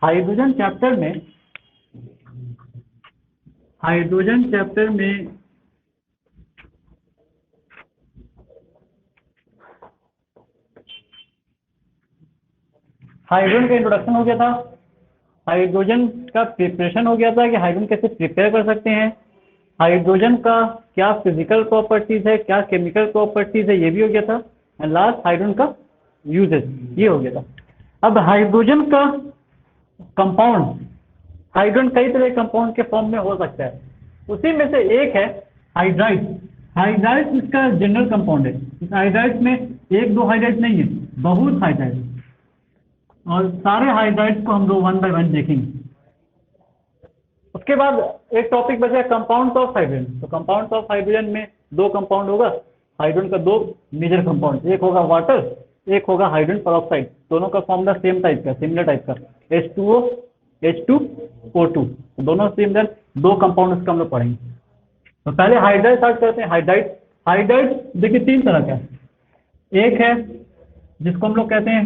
Hydrogen chapter में hydrogen chapter में hydrogen का इंट्रोडक्शन हो गया था, हाइड्रोजन का प्रिपरेशन हो गया था कि हाइड्रोजन कैसे प्रिपेयर कर सकते हैं, हाइड्रोजन का क्या फिजिकल प्रॉपर्टीज है, क्या केमिकल प्रॉपर्टीज है, ये भी हो गया था, एंड लास्ट हाइड्रोजन का यूजेज, ये हो गया था। अब हाइड्रोजन का कंपाउंड, हाइड्रोजन कई तरह के कंपाउंड के फॉर्म में हो सकता है, उसी में से एक है हाइड्राइड। हाइड्राइड इसका जनरल कंपाउंड है। इस हाइड्राइड में एक दो हाइड्राइड नहीं है, बहुत हाइड्राइड है, और सारे हाइड्राइड्स को हम लोग वन बाय वन देखेंगे। उसके बाद एक टॉपिक बचा कंपाउंड्स ऑफ हाइड्रोजन। तो कंपाउंड्स ऑफ हाइड्रोजन में दो कंपाउंड होगा, हाइड्रोजन का दो मेजर कंपाउंड, एक होगा वाटर, एक होगा हाइड्रोजन पेरोक्साइड। दोनों का फॉर्मूला सेम टाइप का, सिमिलर टाइप का, H2O H2O2, दोनों सिमिलर दो कंपाउंड इसका हम लोग पढ़ेंगे। तो पहले हाइड्राइड स्टार्ट करते हैं। हाइड्राइड, हाइड्राइड देखिए तीन तरह का है। एक है जिसको हम लोग कहते हैं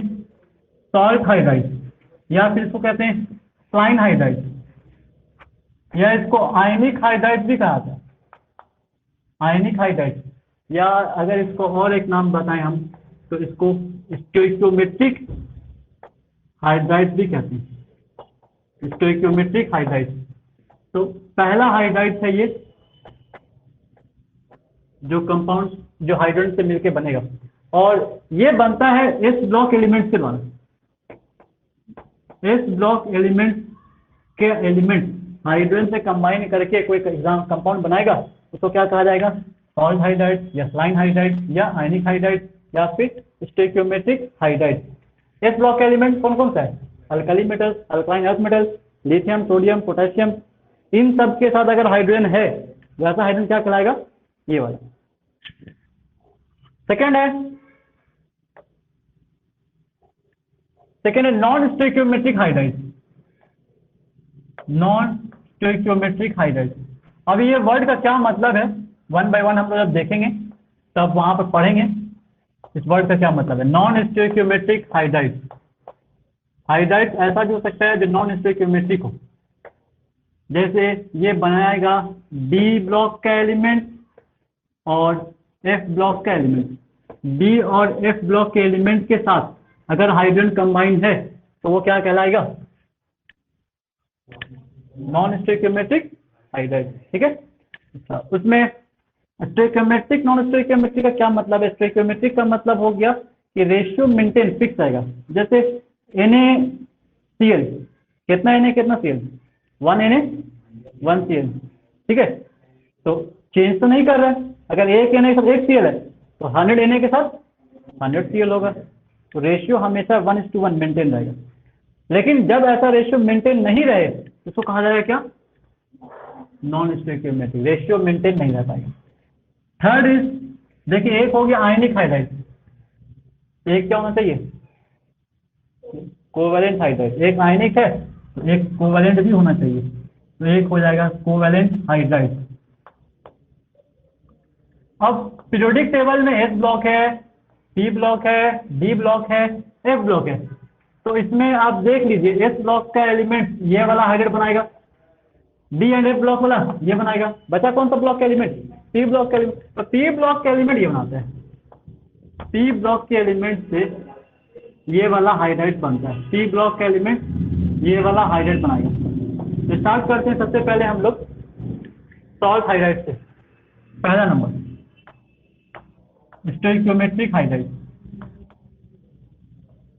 सॉल्ट हाइड्राइड, या फिर इसको कहते हैं फ्लाइन हाइड्राइड, या इसको आयनिक हाइड्राइड भी कहा जाता है, आयनिक हाइड्राइड, या अगर इसको और एक नाम बताएं हम तो इसको स्टोइकियोमेट्रिक हाइड्राइड भी कहते हैं, स्टोइकियोमेट्रिक हाइड्राइड। तो पहला हाइड्राइड है ये, जो कंपाउंड जो हाइड्रोजन से मिलकर बनेगा, और ये बनता है एस ब्लॉक एलिमेंट के द्वारा। एस ब्लॉक एलिमेंट के एलिमेंट हाइड्रोजन से कंबाइन करके कोई एग्जाम कंपाउंड बनाएगा, उसको क्या कहा जाएगा? सॉल्ट हाइड्राइड, या स्लाइन हाइड्राइड, या आयनिक हाइड्राइड, या फिर stoichiometric hydride. S block element कौन कौन सा है? Alkali metals, alkaline earth metals, lithium, sodium, potassium. इन सब के साथ अगर हाइड्रोजन है, वैसा हाइड्रोजन क्या कहलाएगा? ये वाला। सेकेंड है non stoichiometric hydride. Non stoichiometric hydride. अभी ये वर्ड का क्या मतलब है, वन बाय वन हम लोग जब देखेंगे तब वहां पर पढ़ेंगे इस वर्ड का क्या मतलब है। नॉन स्टोइकियोमेट्रिक हाइड्राइड, हाइड्राइड ऐसा भी हो सकता है जो नॉन स्टोइकियोमेट्रिक हो, जैसे ये बनाएगा डी ब्लॉक का एलिमेंट और एफ ब्लॉक का एलिमेंट। डी और एफ ब्लॉक के एलिमेंट के साथ अगर हाइड्रोजन कंबाइन है तो वो क्या कहलाएगा? Non stoichiometric hydride. ठीक है, उसमें स्टोइकियोमेट्रिक नॉन स्टोइकियोमेट्रिक का क्या मतलब है? स्टोइकियोमेट्रिक का मतलब हो गया कि रेशियो मेंटेन फिक्स आएगा। जैसे NaCl, कितना Na कितना Cl? 1 Na 1 Cl। ठीक है, तो चेंज तो नहीं कर रहा है। अगर एक Na के साथ एक Cl है तो 100 Na के साथ 100 Cl होगा, तो रेशियो हमेशा 1:1 मेंटेन रहेगा। लेकिन जब ऐसा रेशियो मेंटेन नहीं रहे तो उसको कहा जाएगा क्या? नॉन स्टोइकियोमेट्रिक, रेशियो मेंटेन नहीं रह पाएगा। थर्ड इज, देखिए एक हो गया आयनिक हाइड्राइड, एक क्या होना चाहिए? Covalent hydride. एक आयनिक है तो एक कोवैलेंट भी होना चाहिए, तो एक हो जाएगा कोवैलेंट हाइड्राइड। अब पीरियोडिक टेबल में एस ब्लॉक है, पी ब्लॉक है, डी ब्लॉक है, एफ ब्लॉक है। तो इसमें आप देख लीजिए एस ब्लॉक का एलिमेंट ये वाला हाइड्राइड बनाएगा, डी एंड एफ ब्लॉक वाला ये बनाएगा। बचा कौन सा ब्लॉक का एलिमेंट? पी ब्लॉक का एलिमेंट। तो पी ब्लॉक के एलिमेंट ये बनाते हैं, पी ब्लॉक के एलिमेंट से ये वाला हाइड्राइड बनता है। पी ब्लॉक का एलिमेंट ये वाला हाइड्राइड बनाएगा। तो स्टार्ट करते हैं सबसे पहले हम लोग सॉल्ट हाइड्राइड से। पहला नंबर स्टोइकियोमेट्रिक हाइड्राइड,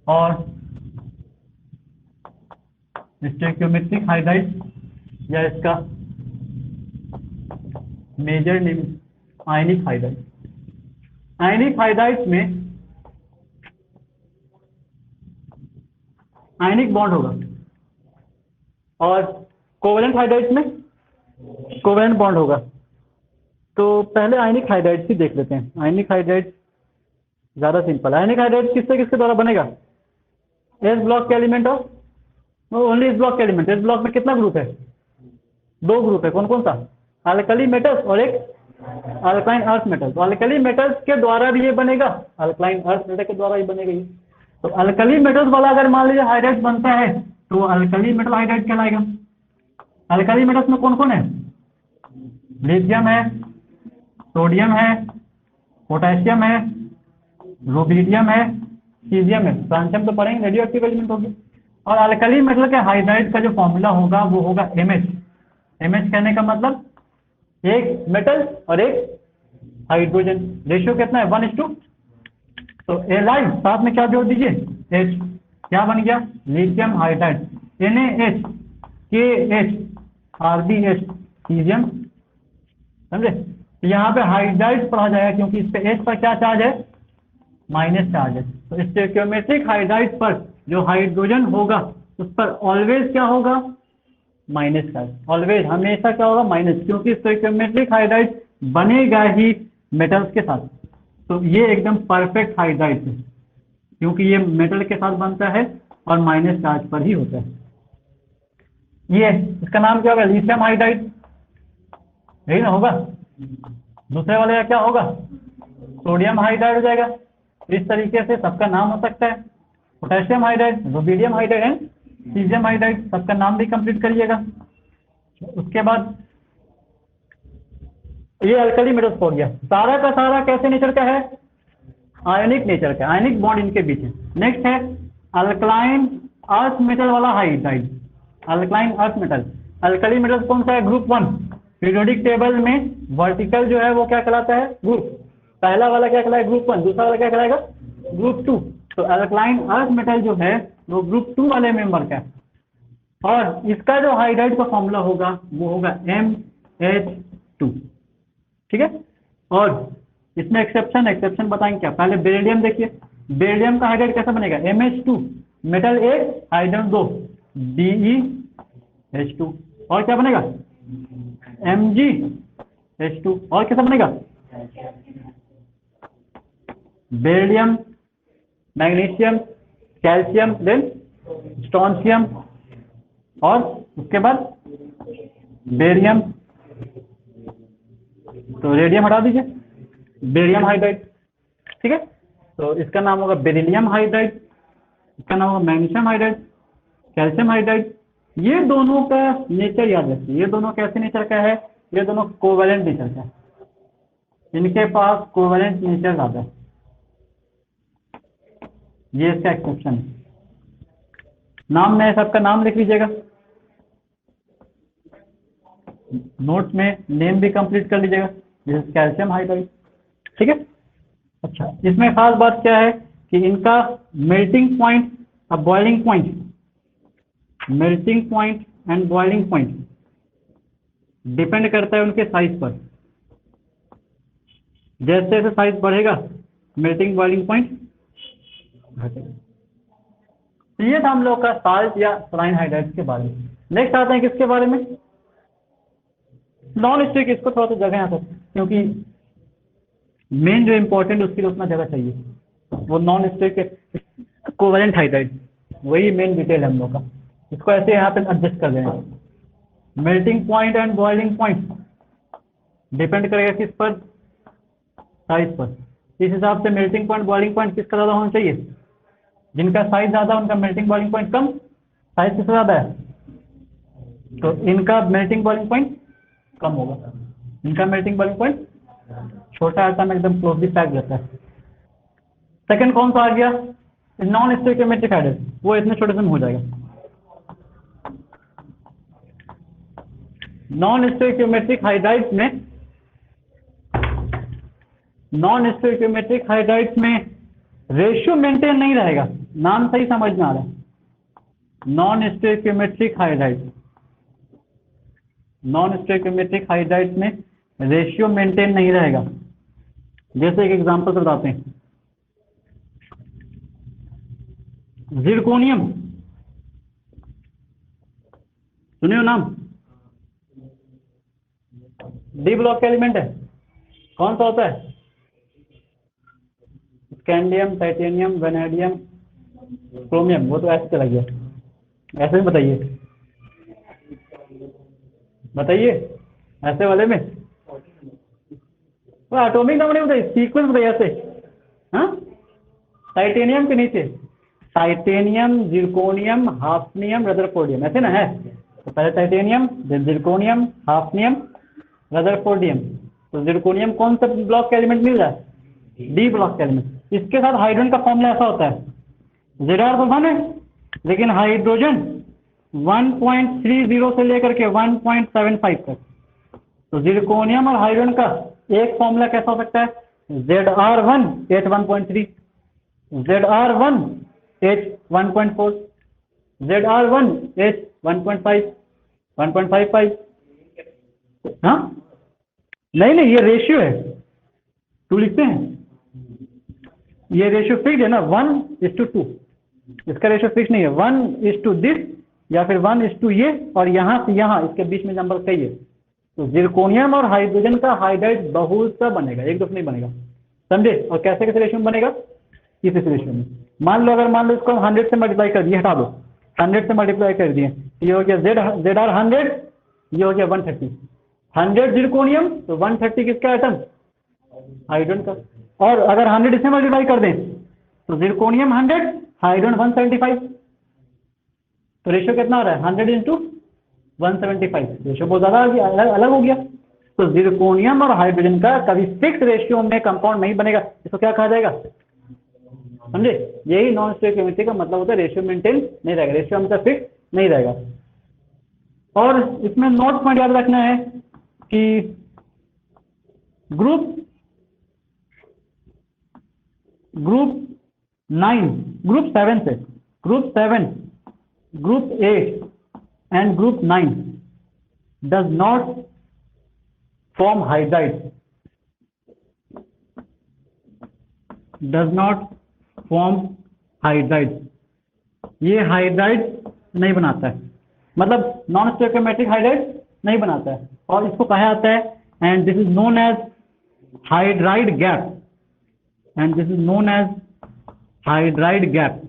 और स्टोइकियोमेट्रिक हाइड्राइड या इसका मेजर नेम आयनिक हाइड्राइड। आयनिक हाइड्राइड में आयनिक बॉन्ड होगा, और कोवैलेंट हाइड्राइड में कोवैलेंट बॉन्ड होगा। तो पहले आयनिक हाइड्राइड ही देख लेते हैं। आयनिक हाइड्राइड ज़्यादा सिंपल है। आयनिक हाइड्राइड किससे किसके द्वारा बनेगा? एस ब्लॉक के एलिमेंट और ओनली एस ब्लॉक के एलिमेंट। एस ब्लॉक में कितना ग्रुप है? दो ग्रुप है। कौन कौन सा? अल्कली मेटल्स और एक अल्कलाइन अर्थ मेटल। तो अल्कली मेटल्स के द्वारा भी ये बनेगा, अल्कलाइन अर्थ मेटल के द्वारा ही बनेगा ये। तो अल्कली मेटल्स वाला अगर मान लीजिए हाइड्राइड बनता है तो अल्कली मेटल हाइड्राइड कहलाएगा। अल्कली मेटल्स में कौन कौन है? लिथियम है, सोडियम है, पोटेशियम है, रुबिडियम है, सीजियम है। फ्रांसियम तो पढ़ेंगे, रेडियो एक्टिव एलिमेंट होगी। और अल्कली मेटल के हाइड्राइड का जो फॉर्मूला होगा वो होगा एमएच। एमएच कहने का मतलब एक मेटल और एक हाइड्रोजन, रेशियो कितना है? 1:2। तो एल साथ में क्या जोड़ दीजिए? एच। क्या बन गया? Lithium hydride. NaH, KH, RbH, caesium. समझे? यहाँ पे हाइड्राइड पढ़ा जाएगा क्योंकि इस पे H पर क्या चार्ज है? माइनस चार्ज है। तो स्टोइकियोमेट्रिक हाइड्राइड पर जो हाइड्रोजन होगा उस पर ऑलवेज क्या होगा? Minus charge. ऑलवेज, हमेशा क्या होगा? माइनस, क्योंकि स्टोइकियोमेट्रिक हाइड्राइड बनेगा ही मेटल्स के साथ। तो ये एकदम परफेक्ट हाइड्राइड है क्योंकि ये मेटल के साथ बनता है और माइनस चार्ज पर ही होता है। ये इसका नाम क्या होगा? लिथियम हाइड्राइड, यही ना होगा। दूसरे वाले का क्या होगा? सोडियम हाइड्राइड हो जाएगा। इस तरीके से सबका नाम हो सकता है। Potassium hydride, rubidium hydride and caesium hydride, सबका नाम भी कंप्लीट करिएगा। उसके बाद ये अल्कली मेटल्स हो गया। सारा का सारा कैसे नेचर का है? आयनिक नेचर का, आयनिक बॉन्ड इनके बीच है। नेक्स्ट है अल्कलाइन अर्थ मेटल वाला hydride. Alkaline earth metal, alkali metal कौन सा है? ग्रुप 1। पीरियोडिक टेबल में वर्टिकल जो है वो क्या कहलाता है? ग्रुप। पहला वाला क्या कहलाएगा? ग्रुप 1। दूसरा वाला क्या कहलाएगा? ग्रुप 2। तो अल्कलाइन अर्थ मेटल जो है वो ग्रुप 2 वाले मेंबर का है। और इसका जो हाइड्राइड का फॉर्मूला होगा वो होगा MH2। ठीक है। और इसमें एक्सेप्शन बताएंगे क्या? पहले बेरिलियम देखिए, बेरिलियम का हाइड्राइड कैसा बनेगा? MH2, metal 1, hydrogen 2, BeH2। और क्या बनेगा? MgH2। और कैसा बनेगा? Beryllium, magnesium, calcium, then strontium, और उसके बाद बेरियम। तो रेडियम हटा दीजिए, बेरियम हाइड्राइड। ठीक है। तो इसका नाम होगा बेरिलियम हाइड्राइड, इसका नाम होगा मैग्नीशियम हाइड्राइड, कैल्शियम हाइड्राइड। ये दोनों का नेचर याद रखिए। ये दोनों कैसे नेचर का है? ये दोनों कोवेलेंट नेचर का है। इनके पास कोवेलेंट नेचर ज्यादा है। ये इसका एक्सेप्शन है। नाम में सबका नाम लिख लीजिएगा, नोट्स में नेम भी कंप्लीट कर लीजिएगा। जैसे कैल्शियम हाइड्राइड। ठीक है। अच्छा, इसमें खास बात क्या है कि इनका मेल्टिंग पॉइंट और boiling point, melting point and boiling point depend करता है उनके साइज पर। जैसे जैसे साइज बढ़ेगा मेल्टिंग बॉइलिंग पॉइंट घटेगा। तो ये था हम लोग का साल्ट या सलाइन हाइड्राइड के बारे में। नेक्स्ट आते हैं किसके बारे में? Non stick. इसको थोड़ा सा जगह यहाँ पर, क्योंकि मेन जो इम्पोर्टेंट उसके लिए उतना जगह चाहिए। वो नॉन स्टिक कोवेलेंट हाइड्राइड, वही मेन डिटेल है हम लोग का। इसको ऐसे यहाँ पे एडजस्ट कर देना। Melting point and boiling point depend करेगा किस पर? साइज पर। इस हिसाब से मेल्टिंग पॉइंट बॉइलिंग पॉइंट किसका ज़्यादा होना चाहिए? जिनका साइज ज़्यादा उनका मेल्टिंग बॉइलिंग पॉइंट कम, साइज किसका ज़्यादा है तो इनका मेल्टिंग बॉइलिंग पॉइंट कम होगा। इनका मेल्टिंग बॉइलिंग पॉइंट छोटा आता है, एकदम क्लोजली पैक रहता है। सेकंड कौन सा आ गया? Non stoichiometric hydride. वो इतने छोटे से में हो जाएगा। नॉन स्टोइकियोमेट्रिक हाइड्राइड में, नॉन स्टोइकियोमेट्रिक हाइड्राइड में रेशियो मेंटेन नहीं रहेगा। नाम सही समझ में आ रहा है? Non stoichiometric hydride, non stoichiometric hydride में रेशियो मेंटेन नहीं रहेगा। जैसे एक एग्जांपल बताते हैं, जिरकोनियम, सुनिए नाम, डी ब्लॉक का एलिमेंट है। कौन सा होता है? Scandium, titanium, vanadium, chromium. वो तो ऐसे चला गया, ऐसे ही बताइए, बताइए ऐसे वाले में। वो एटॉमिक नंबर नहीं बताइए, सीक्वेंस बताइए ऐसे। हाँ, टाइटेनियम के नीचे टाइटेनियम, जिरकोनियम, हाफनियम, रदरफोर्डियम, ऐसे ना है। तो पहले titanium, then zirconium, hafnium, rutherfordium. तो जिरकोनियम कौन सा ब्लॉक का एलिमेंट मिल रहा है? डी ब्लॉक का एलिमेंट। इसके साथ हाइड्रोजन का फॉर्मूला ऐसा होता है, Zr तो 1 है, लेकिन हाइड्रोजन 1.30 से लेकर के 1.75 तक। तो जिरकोनियम और हाइड्रोजन का एक फॉर्मूला कैसा हो सकता है? Zr1 H1.3, Zr1 H1.4, Zr1 H1.5, 1.55। हाँ नहीं नहीं, ये रेशियो है, टू लिखते हैं, ये रेशियो फिक्स है ना, 1:2। इसका रेशियो फिक्स नहीं है, 1:this या फिर 1:, ये और यहाँ से यहाँ इसके बीच में नंबर सही है। तो जिरकोनियम और हाइड्रोजन का हाइड्राइड बहुत सा बनेगा, एक दो नहीं बनेगा, समझे? और कैसे कैसे रेशियो में बनेगा? इस रेशियो में। मान लो इसको हम 100 से मल्टीप्लाई कर दिए, हटा दो, 100 से मल्टीप्लाई कर दिए, ये हो गया Zr 100, ये हो गया 130। 100 जिरकोनियम तो 130 किसका एटम? हाइड्रोजन का। और अगर 100 इससे मल्टीप्लाई कर दें तो जिरकोनियम 100, हाइड्रोजन 175। तो रेशियो कितना हो रहा है? 100 × 175। रेशियो बहुत ज्यादा अलग हो गया। तो जिरकोनियम और हाइड्रोजन का कभी फिक्स रेशियो में कंपाउंड नहीं बनेगा, इसको क्या कहा जाएगा? समझे? यही नॉन स्टोइकियोमेट्री का मतलब होता है, रेशियो मेंटेन नहीं रहेगा, रेशियो हमेशा फिक्स नहीं रहेगा। और इसमें नोट पॉइंट याद रखना है कि ग्रुप 9, ग्रुप 7 से group 7, group 8 and group 9 does not form hydride, ये हाइड्राइड नहीं बनाता है, मतलब नॉन स्टोइकियोमेट्रिक हाइड्राइड नहीं बनाता है, और इसको कहा जाता है, and this is known as hydride gap,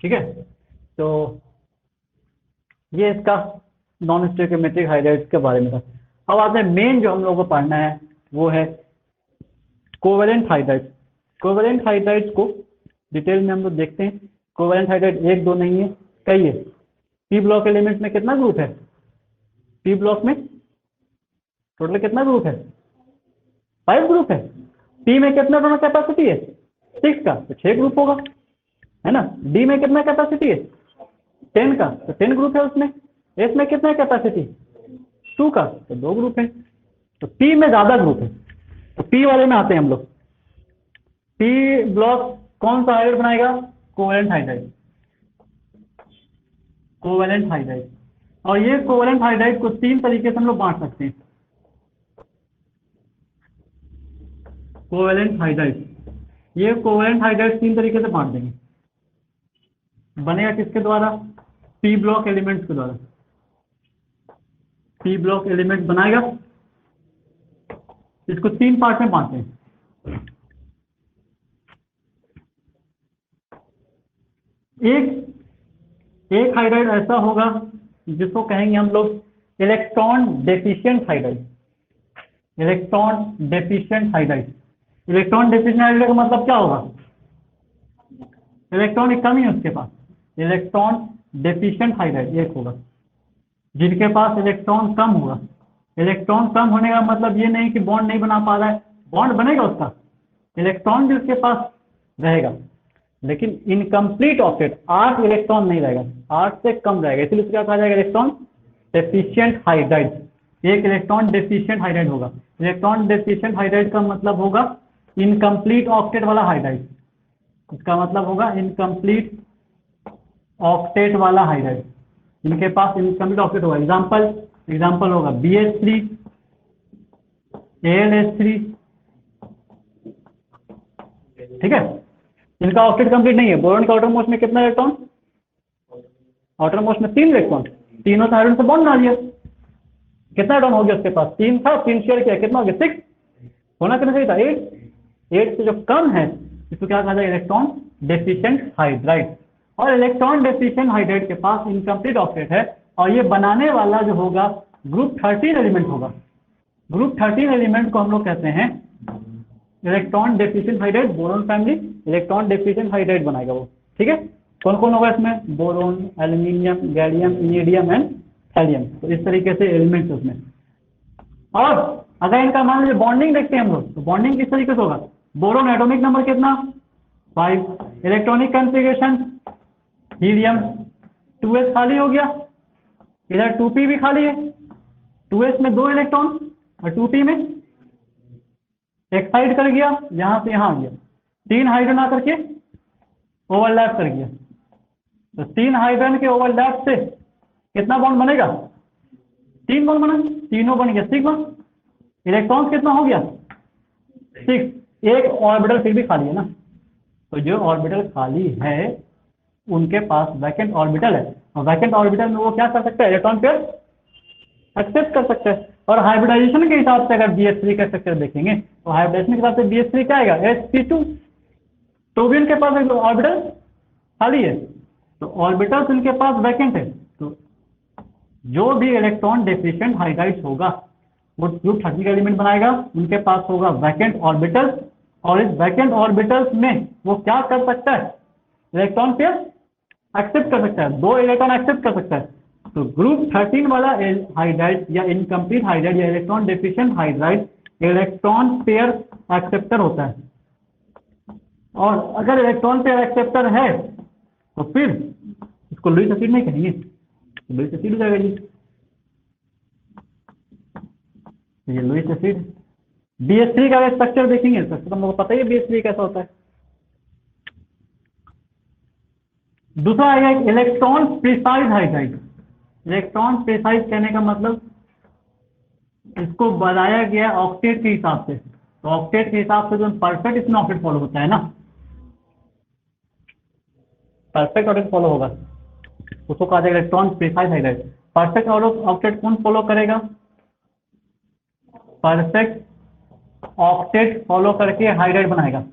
ठीक है? तो ये इसका नॉन स्टोइकियोमेट्रिक हाइड्राइड्स के बारे में था। अब आते हैं मेन जो हम लोगों को पढ़ना है, वो है कोवेलेंट हाइड्राइड्स। कोवेलेंट हाइड्राइड्स को डिटेल में हम लोग देखते हैं। कोवेलेंट हाइड्राइड एक दो नहीं है, कई है। पी ब्लॉक एलिमेंट में कितना ग्रुप है? पी ब्लॉक में टोटल कितना ग्रुप है? 5 ग्रुप है। पी में कितना दोनों कैपेसिटी है? 6 का, तो 6 ग्रुप होगा, है ना। डी में कितना कैपेसिटी है? 10 का, तो 10 ग्रुप है उसमें। एस में कितना कैपेसिटी? 2 का, तो 2 ग्रुप है। तो पी में ज्यादा ग्रुप है, तो पी वाले में आते हैं हम लोग। पी ब्लॉक कौन सा हाइड्राइड बनाएगा? Covalent hydride. और ये कोवेलेंट हाइड्राइड को 3 तरीके से हम लोग बांट सकते हैं। कोवेलेंट हाइड्राइड, ये कोवेलेंट हाइड्राइड 3 तरीके से बांट देंगे। बनेगा किसके द्वारा? पी ब्लॉक एलिमेंट्स के द्वारा। पी ब्लॉक एलिमेंट बनाएगा, इसको 3 पार्ट में बांटते हैं। एक हाइड्राइड ऐसा होगा जिसको कहेंगे हम लोग electron deficient hydride. Electron deficient hydride का मतलब क्या होगा? इलेक्ट्रॉन की कमी है उसके पास, इलेक्ट्रॉन डेफिशिएंट हाइड्राइड एक होगा। जिनके पास इलेक्ट्रॉन कम होगा, इलेक्ट्रॉन कम होने का मतलब ये नहीं कि बॉन्ड नहीं बना पा रहा है, बॉन्ड बनेगा उसका, इलेक्ट्रॉन भी उसके पास रहेगा, लेकिन इनकम्प्लीट ऑक्टेट 8 इलेक्ट्रॉन नहीं रहेगा, 8 से कम रहेगा, इसलिए क्या कहा जाएगा? Electron deficient hydride. एक इलेक्ट्रॉन डेफिशिएंट हाइड्राइड होगा। इलेक्ट्रॉन डेफिशिएंट हाइड्राइड का मतलब होगा इनकम्प्लीट ऑक्टेट वाला हाइड्राइड। इसका मतलब होगा इनकम्प्लीट ऑक्टेट वाला हाइड्राइड, इनके पास इनकम्प्लीट ऑक्टेट होगा। एग्जांपल होगा BH3, AlH3, ठीक है। इनका ऑक्टेट कंप्लीट नहीं है। बोरॉन का आउटर मोस्ट में कितना इलेक्ट्रॉन? आउटर मोस्ट में 3 इलेक्ट्रॉन, तीनों से हाइड्रोजन से बॉन्ड बना लिया। कितना इलेक्ट्रॉन हो गया उसके पास? 3 था, 3 शेयर किया, कितना हो गया? 6 होना कितना चाहिए था? 8 से जो कम है इसको क्या कहा जाएगा? Electron deficient hydride. और इलेक्ट्रॉन डेफिशिएंट हाइड्राइड के पास इनकम्प्लीट ऑक्टेट है, और ये बनाने वाला जो होगा ग्रुप 13 एलिमेंट होगा। ग्रुप 13 एलिमेंट को हम लोग कहते हैं electron deficient hydride, boron family electron deficient hydride बनाएगा वो, ठीक है। कौन कौन होगा इसमें, boron, aluminium, gallium, indium and thallium, तो इस तरीके से एलिमेंट्स उसमें। और अगर इनका मान लीजिए बॉन्डिंग देखते हैं हम लोग, तो बॉन्डिंग किस तरीके से होगा, बोरोन एटॉमिक नंबर कितना 5, इलेक्ट्रॉनिक कॉन्फ़िगरेशन हीलियम 2s खाली हो गया, इधर 2p भी खाली है, 2s में 2 इलेक्ट्रॉन और 2p में एक्साइड कर गया, यहां से यहां आ गया, 3 हाइड्रोजन आकर के ओवरलैप कर गया, तो 3 हाइड्रोजन के ओवरलैप से कितना बॉन्ड बनेगा, 3 बॉन्ड बना, तीनों बन गया सिग्मा, इलेक्ट्रॉन कितना हो गया 6, एक ऑर्बिटल फिर भी खाली है ना, तो जो ऑर्बिटल खाली है उनके पास वैकेंट ऑर्बिटल है, और वैकेंट ऑर्बिटल में वो क्या कर सकता है, इलेक्ट्रॉन पेयर एक्सेप्ट कर सकता है। और हाइब्रिडाइजेशन के हिसाब से अगर BH3 का स्ट्रक्चर देखेंगे तो हाइब्रिडाइजेशन के हिसाब से BH3 क्या आएगा, sp2, तो भी उनके पास ऑर्बिटल खाली है, तो ऑर्बिटल्स उनके पास वैकेंट है, तो जो भी इलेक्ट्रॉन डेफिशिएंट हाइड्राइड्स होगा वो ग्रुप 13 का एलिमेंट बनाएगा, उनके पास होगा वैकेंट ऑर्बिटल्स, और इस वैकेंट ऑर्बिटल्स में वो क्या कर सकता है, इलेक्ट्रॉन पेयर एक्सेप्ट कर सकता है, 2 इलेक्ट्रॉन एक्सेप्ट कर सकता है, तो ग्रुप 13 वाला हाइड्राइड या इनकम्प्लीट हाइड्राइड या electron deficient hydride electron pair acceptor होता है। और अगर इलेक्ट्रॉन पेयर एक्सेप्टर है तो फिर इसको लुईस एसिड नहीं कहेंगे, लुईस एसिड हो जाएगा जी, ये लुईस एसिड। BH3 का स्ट्रक्चर देखेंगे, स्ट्रक्चर हम लोग को पता ही है BH3 कैसा होता है। दूसरा आएगा electron precise hydride, electron precise कहने का मतलब इसको बनाया गया ऑक्टेट के हिसाब से, तो ऑक्टेट के हिसाब से जो परफेक्ट इसमें ऑक्टेट फॉलो होता है ना, परफेक्ट ऑक्टेट फॉलो होगा उसको कहा जाएगा electron precise hydride. Perfect octet कौन फॉलो करेगा, परफेक्ट ऑक्टेट फॉलो करके हाइड्राइड बनाएगा।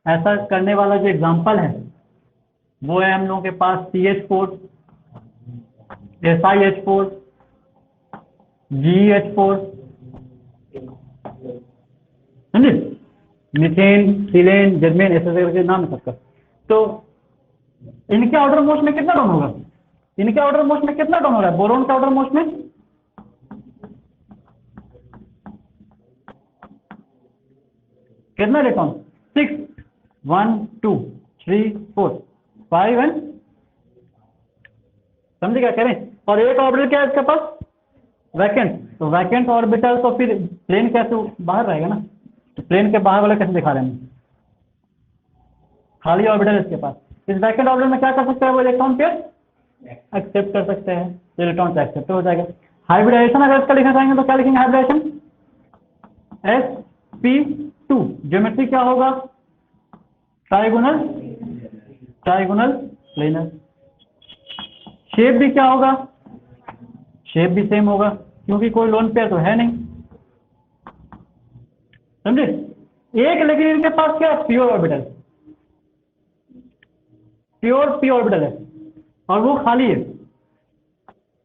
ऐसा करने वाला जो एग्जांपल है वो है हम लोगों के पास CH4, SiH4, GeH4, समझे, मीथेन, सिलेन, जर्मेन, ऐसे करके नाम है सबका। तो इनके ऑर्डर मोस्ट में कितना डाउन होगा, इनके ऑर्डर मोस्ट में कितना डाउन हो रहा है, बोरोन के ऑर्डर मोस्ट में कितना इलेक्ट्रॉन 6, 1 2 3 4 5 एंड, समझे क्या कह रहे हैं। और एक ऑर्बिटल क्या है इसके पास, वैकेंट, तो वैकेंट ऑर्बिटल तो फिर प्लेन कैसे बाहर रहेगा ना, तो प्लेन के बाहर वाला कैसे दिखा रहे हैं, खाली ऑर्बिटल इसके पास, इस वैकेंट ऑर्बिटल में क्या कर सकता है वो, इलेक्ट्रॉन पेयर एक्सेप्ट कर सकते हैं, तो इलेक्ट्रॉन से एक्सेप्ट हो जाएगा। हाइब्रिडाइजेशन अगर इसका लिखना चाहेंगे तो क्या लिखेंगे, हाइब्रिडाइजेशन sp2, ज्योमेट्री क्या होगा, ट्राइगोनल, ट्राइगोनल प्लेनर, शेप भी क्या होगा, शेप भी सेम होगा क्योंकि कोई लोन पेयर तो है नहीं, समझे। एक लेकिन इनके पास क्या, pure orbital, pure P orbital है और वो खाली है,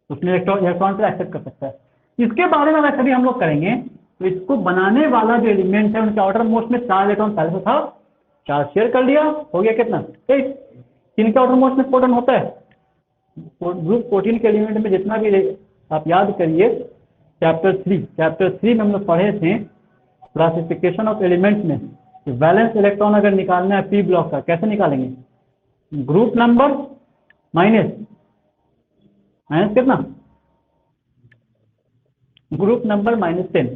उसमें इलेक्ट्रॉन पे एक्सेप्ट कर सकता है। इसके बारे में अगर कभी हम लोग करेंगे तो इसको बनाने वाला जो एलिमेंट है उनके ऑर्डर मोस्ट में 4 इलेक्ट्रॉन पहले से था, 4 शेयर कर लिया, हो गया कितना 8। इनके ऑर्डर मोस्ट में प्रोटॉन होता है, ग्रुप 14 के एलिमेंट में जितना भी आप याद करिए, चैप्टर 3 में हम लोग पढ़े थे क्लासिफिकेशन ऑफ एलिमेंट्स में, वैलेंस इलेक्ट्रॉन अगर निकालना है पी ब्लॉक का कैसे निकालेंगे, ग्रुप नंबर माइनस कितना, ग्रुप नंबर -10,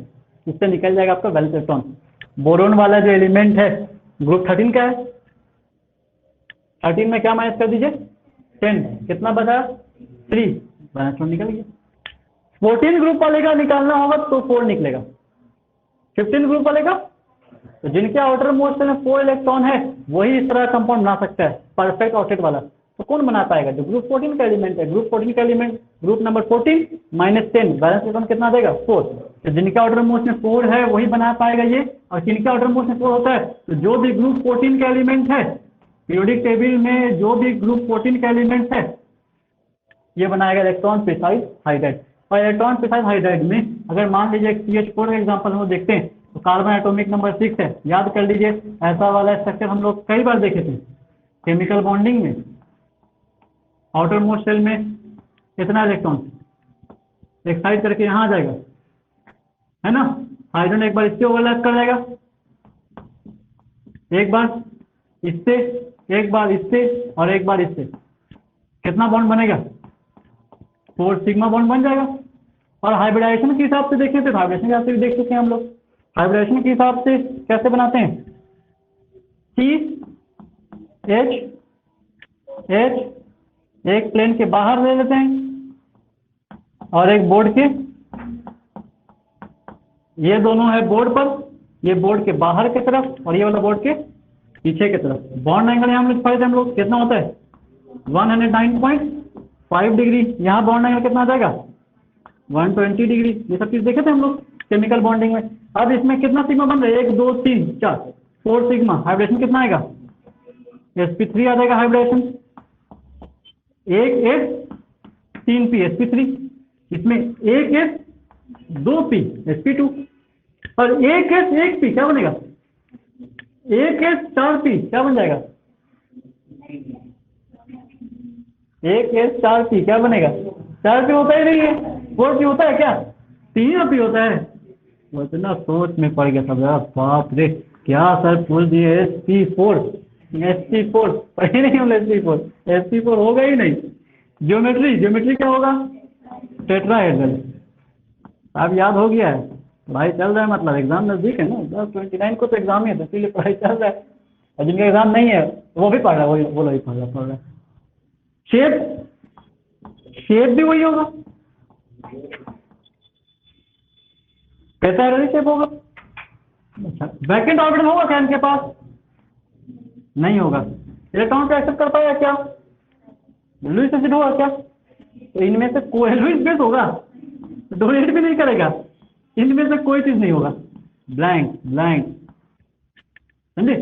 इससे निकल जाएगा आपका वैलेंस इलेक्ट्रॉन। बोरोन वाला जो एलिमेंट है ग्रुप 13 का है, 13 में क्या माइनस कर दीजिए 10, कितना बचा 3, वैलेंस इलेक्ट्रॉन निकल गया। 14 ग्रुप वाले का निकालना होगा तो 4 निकलेगा, 15 ग्रुप वाले का, तो जिनके आउटर मोस्ट में 4 इलेक्ट्रॉन है वही इस तरह कंपाउंड बना सकता है परफेक्ट ऑक्टेट वाला, तो कौन बना पाएगा, जो ग्रुप 14 का एलिमेंट है, ग्रुप 14 का element group number 14 -10, balance electron कितना देगा 4, तो जिनके आउटर मोस्ट में 4 है वही बना पाएगा ये, और जिनके आउटर मोस्ट में 4 होता है तो जो भी ग्रुप 14 का एलिमेंट है पीरियोडिक टेबल में जो भी ग्रुप 14 का एलिमेंट है ये बनाएगा इलेक्ट्रॉन प्रिसाइज हाइड्राइड। और इलेक्ट्रॉन प्रिसाइज हाइड्राइड में अगर मान लीजिए CH4 का एग्जाम्पल हम देखते हैं तो कार्बन एटॉमिक नंबर 6 है, याद कर लीजिए। ऐसा वाला स्ट्रक्चर हम लोग कई बार देखे थे केमिकल बॉन्डिंग में। आउटर मोस्ट शेल में कितना इलेक्ट्रॉन एक्साइट करके यहाँ आ जाएगा, है ना। हाइड्रोजन एक बार इससे ओवरलैप कर जाएगा, एक बार इससे, एक बार इससे और एक बार इससे। कितना बॉन्ड बनेगा? 4 सिग्मा बॉन्ड बन जाएगा। और हाइब्रिडाइजेशन के हिसाब से देखें तो हाइब्रिडेशन के हिसाब से भी देख चुके हैं हम लोग। हाइब्रिडेशन के हिसाब से कैसे बनाते हैं? सी एच एच एक प्लेन के बाहर ले लेते हैं और एक बोर्ड के, ये दोनों है बोर्ड पर, ये बोर्ड के बाहर की तरफ और ये वाला बोर्ड के पीछे की तरफ। बॉन्ड एंगल यहाँ लिख पाए थे हम लोग, कितना होता है? 109.5 डिग्री। यहाँ बॉन्ड एंगल कितना आ जाएगा? 120 डिग्री। ये सब चीज देखे थे हम लोग केमिकल बॉन्डिंग में। अब इसमें कितना सिग्मा बन रहा है? 1 2 3 4 4 सिग्मा। हाइब्रिडेशन कितना आएगा? sp3 आ जाएगा हाइब्रिडेशन। 1 s 3 p sp3। इसमें 1 s 2 p sp2 और 1 s 1 p क्या बनेगा? 1 s 4 p क्या बन जाएगा? 1 s 4 p क्या बनेगा? 4 p होता ही नहीं है, 4 p होता है क्या? 3 p होता है। वो इतना सोच में पड़ गया सब यार, बाप रे क्या सर बोल दिए sp4 sp4 पढ़े नहीं हम sp4 sp4 होगा ही नहीं। ज्योमेट्री क्या होगा? टेट्राहेड्रल। अब याद हो गया है, पढ़ाई चल रहा है, मतलब एग्जाम नजदीक है ना, 29 को तो एग्जाम ही है, इसीलिए पढ़ाई चल रहा है। और जिनका एग्जाम नहीं है वो भी पढ़ रहा है, वही वो लोग पढ़ रहा है। शेप भी वही होगा, टेट्राहेड्रल शेप होगा। अच्छा, वैकेंट ऑर्बिटल होगा क्या इनके पास? नहीं होगा। इलेक्ट्रॉन को एक्सेप्ट कर पाएगा क्या? लुईस एसिड होगा क्या? तो इनमें से कोई लुईस बेस होगा, डोनेट भी नहीं करेगा, इनमें से कोई चीज नहीं होगा। ब्लैंक ब्लैंक, समझे?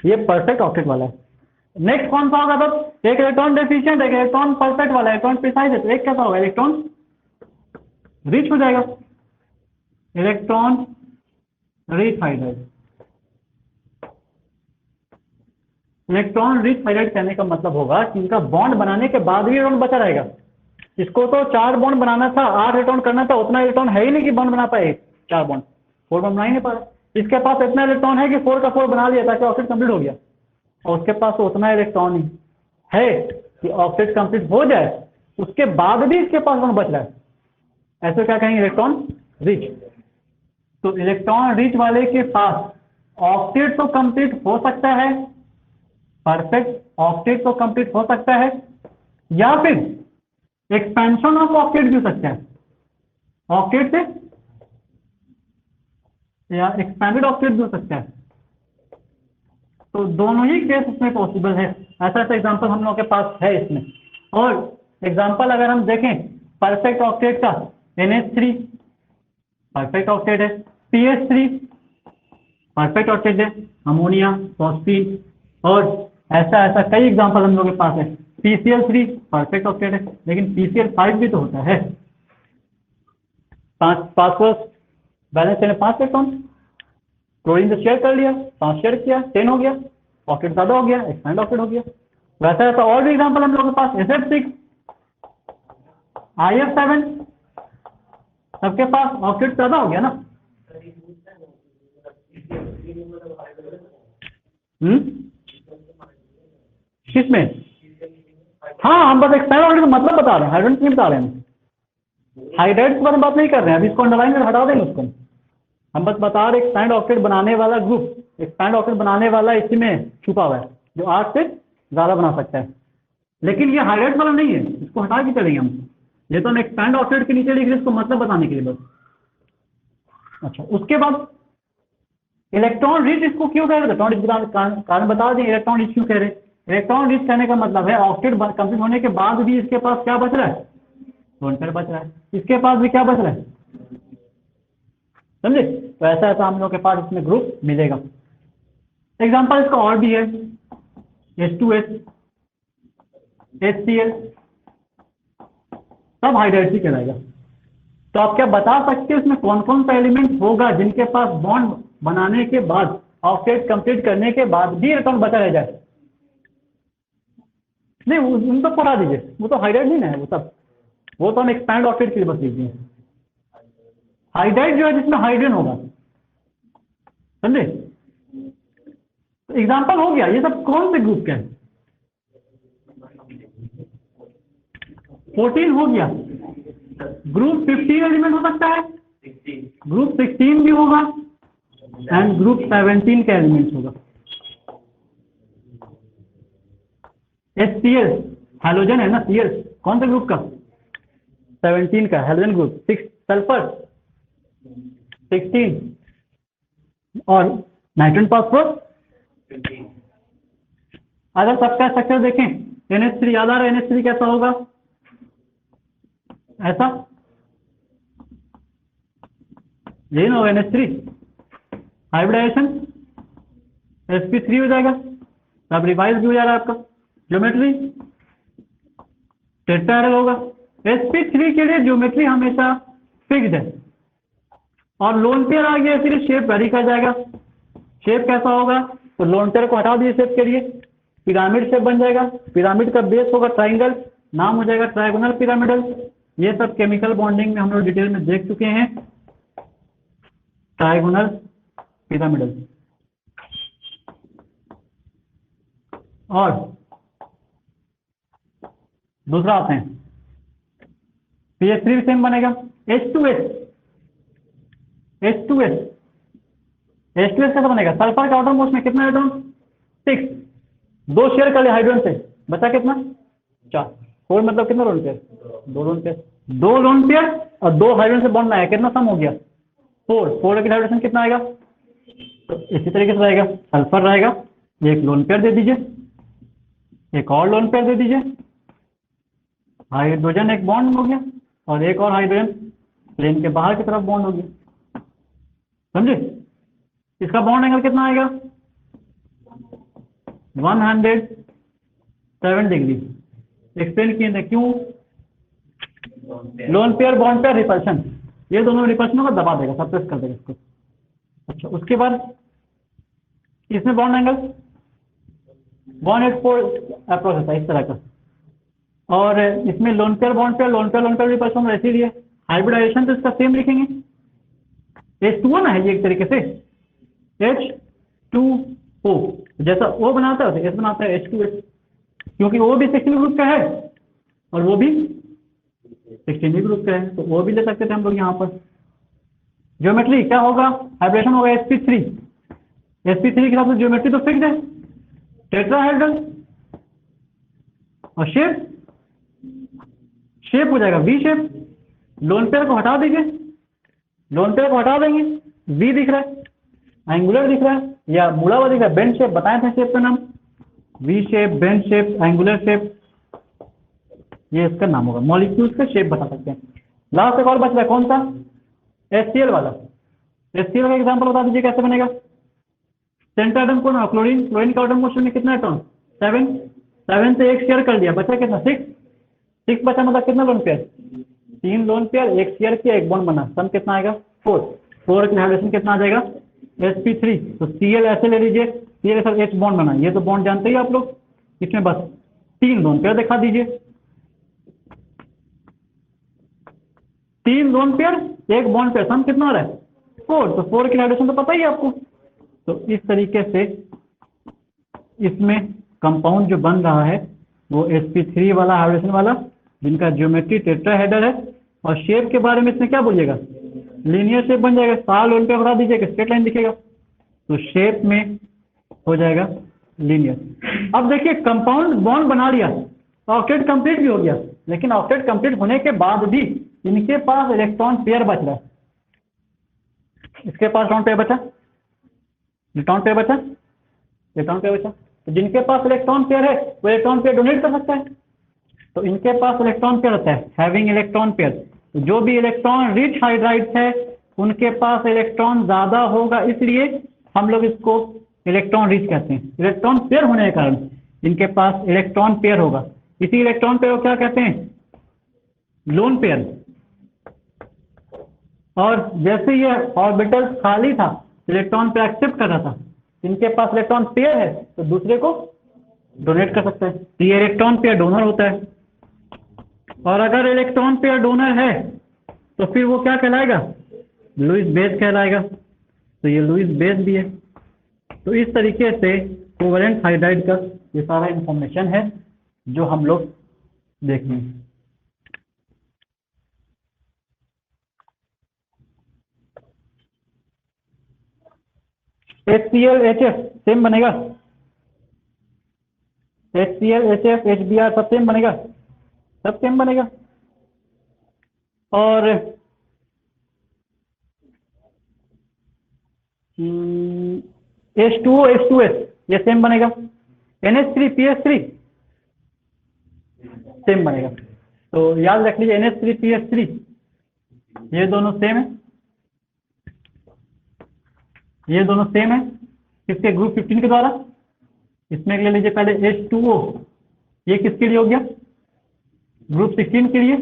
ये परफेक्ट ऑक्टेट वाला है। नेक्स्ट कौन सा होगा? तब एक इलेक्ट्रॉन डेफिशिएंट, एक इलेक्ट्रॉन परफेक्ट वाला, इलेक्ट्रॉन प्रिसाइज है, तो एक कैसा होगा? इलेक्ट्रॉन रिच हो जाएगा, electron rich hydride. Electron rich hydride कहने का मतलब होगा कि इनका बॉन्ड बनाने के बाद भी इलेक्ट्रॉन बचा रहेगा। इसको तो 4 बॉन्ड बनाना था, 8 इलेक्ट्रॉन करना था, उतना इलेक्ट्रॉन है ही नहीं कि बॉन्ड बना पाए 4 बॉन्ड, 4 बॉन्ड बना ही नहीं पा रहा। इसके पास इतना इलेक्ट्रॉन है कि 4 का 4 बना लिया ताकि ऑक्टेट कंप्लीट हो गया, और उसके पास उतना इलेक्ट्रॉन ही है कि ऑक्टेट कंप्लीट हो जाए, उसके बाद भी इसके पास बॉन्ड बच रहा है। ऐसे क्या कहेंगे? Electron rich. तो इलेक्ट्रॉन रिच वाले के पास ऑक्टेट तो कंप्लीट हो सकता है, परफेक्ट ऑक्टेट तो कंप्लीट हो सकता है, या फिर एक्सपेंशन ऑफ ऑक्टेट भी हो सकता है, ऑक्टेट से या एक्सपैंडेड ऑक्टेट भी हो सकता है। तो दोनों ही केस इसमें पॉसिबल है। ऐसा ऐसा एग्जांपल हम लोग के पास है इसमें। और एग्जांपल अगर हम देखें परफेक्ट ऑक्टेट का, NH3 परफेक्ट ऑक्टेट है, PH3 परफेक्ट ऑक्टेट है, अमोनिया, फॉस्फीन, और ऐसा ऐसा कई एग्जांपल हम लोग के पास है। PCl3 परफेक्ट ऑक्टेट है, लेकिन PCl5 भी तो होता है। 5 phosphorus balance chain 5 electron, chlorine से शेयर कर लिया, 5 शेयर किया, 10 हो गया, ऑक्टेट ज्यादा हो गया, एक्सपैंड ऑक्टेट हो गया। वैसा ऐसा और भी एग्जांपल हम लोग के पास, SF6 IF7, सबके पास ऑक्टेट ज्यादा हो गया ना। किसमें? हाँ, हम बस एक्सपैंड ऑक्टेट का मतलब बता रहे हैं, हाइड्रोजन नहीं बता रहे हैं। हाइड्राइड के बारे में बात नहीं कर रहे हैं, अभी इसको अंडरलाइन में हटा देंगे उसको। हम बस बता रहे एक्सपैंड ऑक्टेट बनाने वाला ग्रुप, एक्सपैंड ऑक्टेट बनाने वाला इसी में छुपा हुआ है, जो 8 से ज्यादा बना सकता है। लेकिन ये हाइड्राइड वाला नहीं है, इसको हटा के चलेंगे हम। ये तो हम एक्सपैंड ऑक्टेट के नीचे लिख रहे हैं, इसको मतलब बताने के लिए बस। अच्छा, उसके बाद इलेक्ट्रॉन रिच इसको क्यों कह रहे थे? इलेक्ट्रॉन रिच कारण बता दें, इलेक्ट्रॉन रिच क्यों कह रहे हैं? इलेक्ट्रॉन रिच कहने का मतलब है ऑक्टेट कंप्लीट होने के बाद भी इसके पास क्या बच रहा है? लोन पेयर बच रहा है, इसके पास भी क्या बच रहा है, समझे? तो ऐसा ऐसा हम लोग के पास इसमें ग्रुप मिलेगा। एग्जांपल इसका और भी है, H2S, HCl, सब हाइड्राइड ही कहलाएगा। तो आप क्या बता सकते हैं उसमें कौन कौन सा एलिमेंट होगा जिनके पास बॉन्ड बनाने के बाद, ऑक्टेट कंप्लीट करने के बाद भी इलेक्ट्रॉन बचा रह जाए? नहीं, उनको पढ़ा दीजिए, वो तो हाइड्रोजन है वो सब, वो तो हम एक्सपैंड ऑक्टेट के लिए बस लीजिए। हाइड्राइड जो है जिसमें हाइड्रोजन होगा, समझे? तो एग्जाम्पल हो गया, ये सब कौन से ग्रुप के हैं? 14 हो गया। ग्रुप 15 एलिमेंट हो सकता है, ग्रुप 16 भी होगा, एंड ग्रुप 17 का एलिमेंट होगा। HCl हैलोजन है ना, Cl कौन सा ग्रुप का? 17 का हैलोजन ग्रुप। 6 सल्फर 16 और नाइट्रोजन फास्फोरस। अगर सबका स्ट्रक्चर देखें, NH3 याद आ रहा है, NH3 कैसा होगा? ऐसा, यही ना होगा NH3, हाइब्रिडाइजेशन sp3 हो जाएगा, तब रिवाइज भी हो जाएगा आपका ज्योमेट्री, टेट्राहेड्रल होगा। sp3 के लिए ज्योमेट्री हमेशा फिक्स्ड है, और लोन पेयर आ गया फिर शेप वेरी कर जाएगा। शेप कैसा होगा? तो लोन पेयर को हटा दिए शेप के लिए, पिरामिड शेप बन जाएगा। पिरामिड का बेस होगा ट्राइंगल, नाम हो जाएगा ट्रायगोनल पिरामिडल। ये सब केमिकल बॉन्डिंग में हम लोग डिटेल में देख चुके हैं, ट्रायगोनल पिरामिडल। और दूसरा आते हैं, CH3 सेम बनेगा। H2S कैसा बनेगा? सल्फर का आउटर मोस्ट में कितना इलेक्ट्रॉन? 6, 2 शेयर कर लिया हाइड्रोजन से, बचा कितना? 4। 4 मतलब कितना lone pair? 2 lone pair, 2 lone pair और 2 हाइड्रोजन से बॉन्ड आया, कितना सम हो गया? 4 की हाइड्रोजन कितना आएगा? तो इसी तरीके से रहेगा, सल्फर रहेगा, एक लोन पेयर दे दीजिए, एक और लोन पेयर दे दीजिए, हाइड्रोजन एक बॉन्ड हो गया, और एक और हाइड्रोजन प्लेन के बाहर की तरफ बॉन्ड हो गया, समझे? इसका बॉन्ड एंगल कितना आएगा? 107 डिग्री। एक्सप्लेन किए थे क्यों? Lone pair bond pair repulsion, ये दोनों रिपल्शनों को दबा देगा, सप्रेस कर देगा इसको। अच्छा, उसके बाद इसमें बॉन्ड एंगल 184 अप्रोच होता है इस तरह का, और इसमें लोन पेयर रिपल्शन ऐसे ही है। हाइब्रिडाइजेशन तो इसका सेम लिखेंगे, H2O ना है ये एक तरीके से, H2O जैसा O बनाता है S बनाता है H2S, क्योंकि O भी 16 ग्रुप का है और वो भी 16 ग्रुप का है, तो वो भी ले सकते थे हम लोग यहाँ पर। ज्योमेट्री क्या होगा? हाइब्रिडेशन होगा sp3 के हिसाब से ज्योमेट्री तो फिक्स है, टेट्राहेड्रल, और शेप हो जाएगा V शेप। लोन पेयर को हटा दीजिए, लोन पेयर को हटा देंगे, V दिख रहा है, एंगुलर दिख रहा है या मुड़ा हुआ दिख रहा है, बेंड शेप बताए थे शेप का नाम, V shape, bend shape, angular shape, ये इसका नाम होगा। मॉलिक्यूल्स का शेप बता सकते हैं। लास्ट एक और बच रहा है, कौन सा? HCl वाला। HCl का एग्जांपल बता दीजिए कैसे बनेगा? सेंटर एटम कौन है? क्लोरीन का एटम मोशन में कितना इलेक्ट्रॉन? 7 से एक शेयर कर दिया, बचा कितना? 6 बचा, मतलब कितना लोन पेयर? 3 लोन पेयर, एक शेयर किया, एक बॉन्ड बना, सम कितना आएगा? 4 की हाइड्रोजन कितना आ जाएगा? sp3। तो Cl ऐसे ले लीजिए, Cl के साथ H बॉन्ड बना, ये तो बॉन्ड जानते ही आप लोग, इसमें बस 3 लोन पेयर दिखा दीजिए, 3 लोन पेयर, एक बॉन्ड पेयर, सम कितना आ रहा है? 4। तो 4 की हाइड्रोजन तो पता ही है आपको। तो इस तरीके से इसमें कंपाउंड जो बन रहा है वो sp3 वाला, हाइड्रोजन वाला, जिनका ज्योमेट्री टेट्राहेड्रल है, और शेप के बारे में इसमें क्या बोलिएगा? लीनियर शेप बन जाएगा। साल लोन पे बढ़ा दीजिएगा, स्ट्रेट लाइन दिखेगा, तो शेप में हो जाएगा लीनियर। अब देखिए, कंपाउंड बॉन्ड बना लिया, ऑक्टेट कंप्लीट भी हो गया, लेकिन ऑक्टेट कंप्लीट होने के बाद भी इनके पास इलेक्ट्रॉन पेयर बच रहा है। इसके पास इलेक्ट्रॉन पेयर बचा, तो जिनके पास इलेक्ट्रॉन पेयर है वो इलेक्ट्रॉन पेयर डोनेट कर सकता है। तो इनके पास इलेक्ट्रॉन पेयर होता है, हैविंग इलेक्ट्रॉन पेयर। तो जो भी इलेक्ट्रॉन रिच हाइड्राइड्स है उनके पास इलेक्ट्रॉन ज्यादा होगा, इसलिए हम लोग इसको इलेक्ट्रॉन रिच कहते हैं। इलेक्ट्रॉन पेयर होने के कारण इनके पास इलेक्ट्रॉन पेयर होगा, इसी इलेक्ट्रॉन पेयर को क्या कहते हैं? Lone pair. और जैसे ये ऑर्बिटल खाली था, इलेक्ट्रॉन पे एक्सेप्ट कर रहा था, इनके पास इलेक्ट्रॉन पेयर है तो दूसरे को डोनेट कर सकता है, तो ये इलेक्ट्रॉन पेयर डोनर होता है। और अगर इलेक्ट्रॉन पेयर डोनर है तो फिर वो क्या कहलाएगा, लुईस बेस कहलाएगा। तो ये लुईस बेस भी है। तो इस तरीके से कोवेलेंट हाइड्राइड का ये सारा इंफॉर्मेशन है जो हम लोग देखेंगे। HCl HF सेम बनेगा, HCl HF HBr सब सेम बनेगा, सब सेम बनेगा। और H2O H2S ये सेम बनेगा, NH3PH3 सेम बनेगा। तो याद रख लीजिए NH3PH3 ये दोनों सेम है, ये दोनों सेम है किसके, ग्रुप 15 के द्वारा। इसमें ले लीजिए पहले H2O, ये किसके लिए हो गया, ग्रुप 16 के लिए।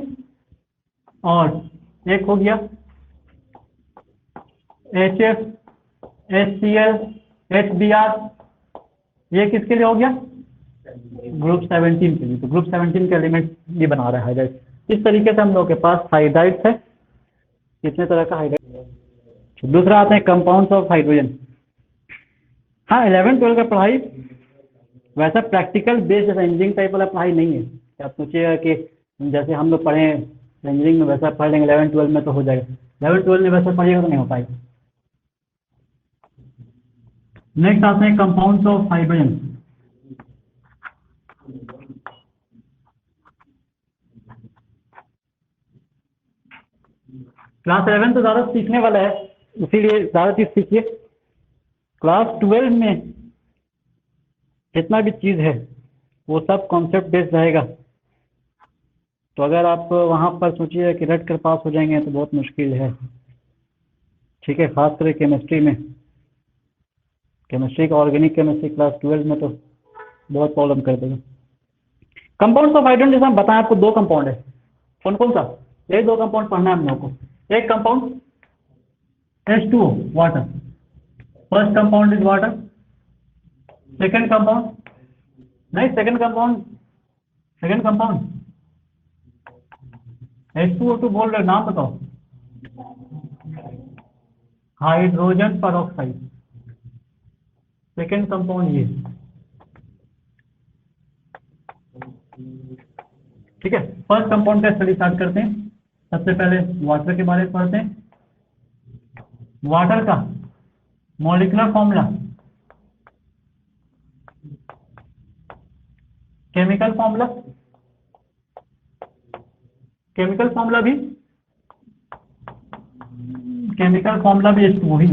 और एक हो गया HF HCl HBr, ये किसके लिए हो गया, ग्रुप 17 के लिए। तो ग्रुप 17 के एलिमेंट ये बना रहा है हाइड्राइड। इस तरीके से हम लोग के पास हाइड्राइड है, कितने तरह का हाइड्राइड। दूसरा आते हैं कंपाउंड्स ऑफ हाइड्रोजन। हाँ 11-12 का पढ़ाई वैसा प्रैक्टिकल बेस्ड जैसा इंजीनियरिंग टाइप वाला पढ़ाई नहीं है। आप सोचिएगा कि जैसे हम लोग पढ़े इंजीनियरिंग में वैसा पढ़ लेंगे 11-12 में तो हो जाएगा, 11-12 में वैसा पढ़िएगा तो नहीं हो पाएगा। नेक्स्ट आते हैं कंपाउंड्स ऑफ हाइड्रोजन। क्लास 11 तो ज़्यादा सीखने वाला है, इसीलिए ज़्यादा चीज़ सीखिए। क्लास 12 में जितना भी चीज़ है वो सब कॉन्सेप्ट बेस्ड रहेगा। तो अगर आप वहाँ पर सोचिए कि रट कर पास हो जाएंगे तो बहुत मुश्किल है, ठीक है। खास करके केमिस्ट्री में, केमिस्ट्री का ऑर्गेनिक केमिस्ट्री क्लास 12 में तो बहुत प्रॉब्लम कर देगा। कंपाउंड्स ऑफ हाइड्रोजन जैसा हम बताएं आपको, दो कंपाउंड है। कौन कौन सा, ये दो कंपाउंड पढ़ना है हम लोग को। एक compound H2O water, first compound is water. Second compound नहीं, सेकंड कंपाउंड H2O2 बोल रहे, नाम बताओ। हाइड्रोजन परऑक्साइड, सेकंड कंपाउंड ये, ठीक है। फर्स्ट कंपाउंड का स्टडी स्टार्ट करते हैं। सबसे पहले वाटर के बारे में पढ़ते हैं। वाटर का molecular formula, chemical formula, chemical formula भी H2O ही।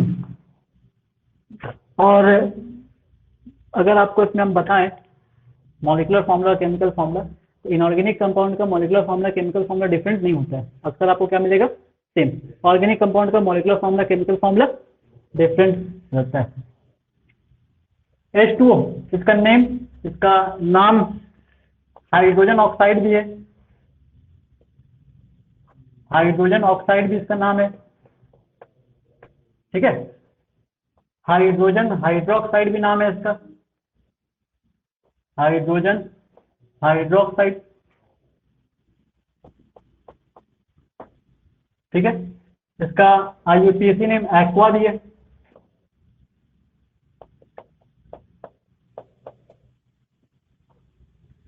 और अगर आपको इसमें हम बताएं मॉलिक्यूलर फॉर्मूला केमिकल फॉर्मूला, तो इनऑर्गेनिक कंपाउंड का molecular formula chemical formula different नहीं होता है, अक्सर आपको क्या मिलेगा, सेम। ऑर्गेनिक कंपाउंड का molecular formula chemical formula different रहता है। H2O इसका नेम, इसका नाम हाइड्रोजन ऑक्साइड भी है, हाइड्रोजन ऑक्साइड भी इसका नाम है, ठीक है। हाइड्रोजन हाइड्रोक्साइड भी नाम है इसका, हाइड्रोजन हाइड्रोक्साइड, ठीक है। इसका IUPAC नेम एक्वा भी है।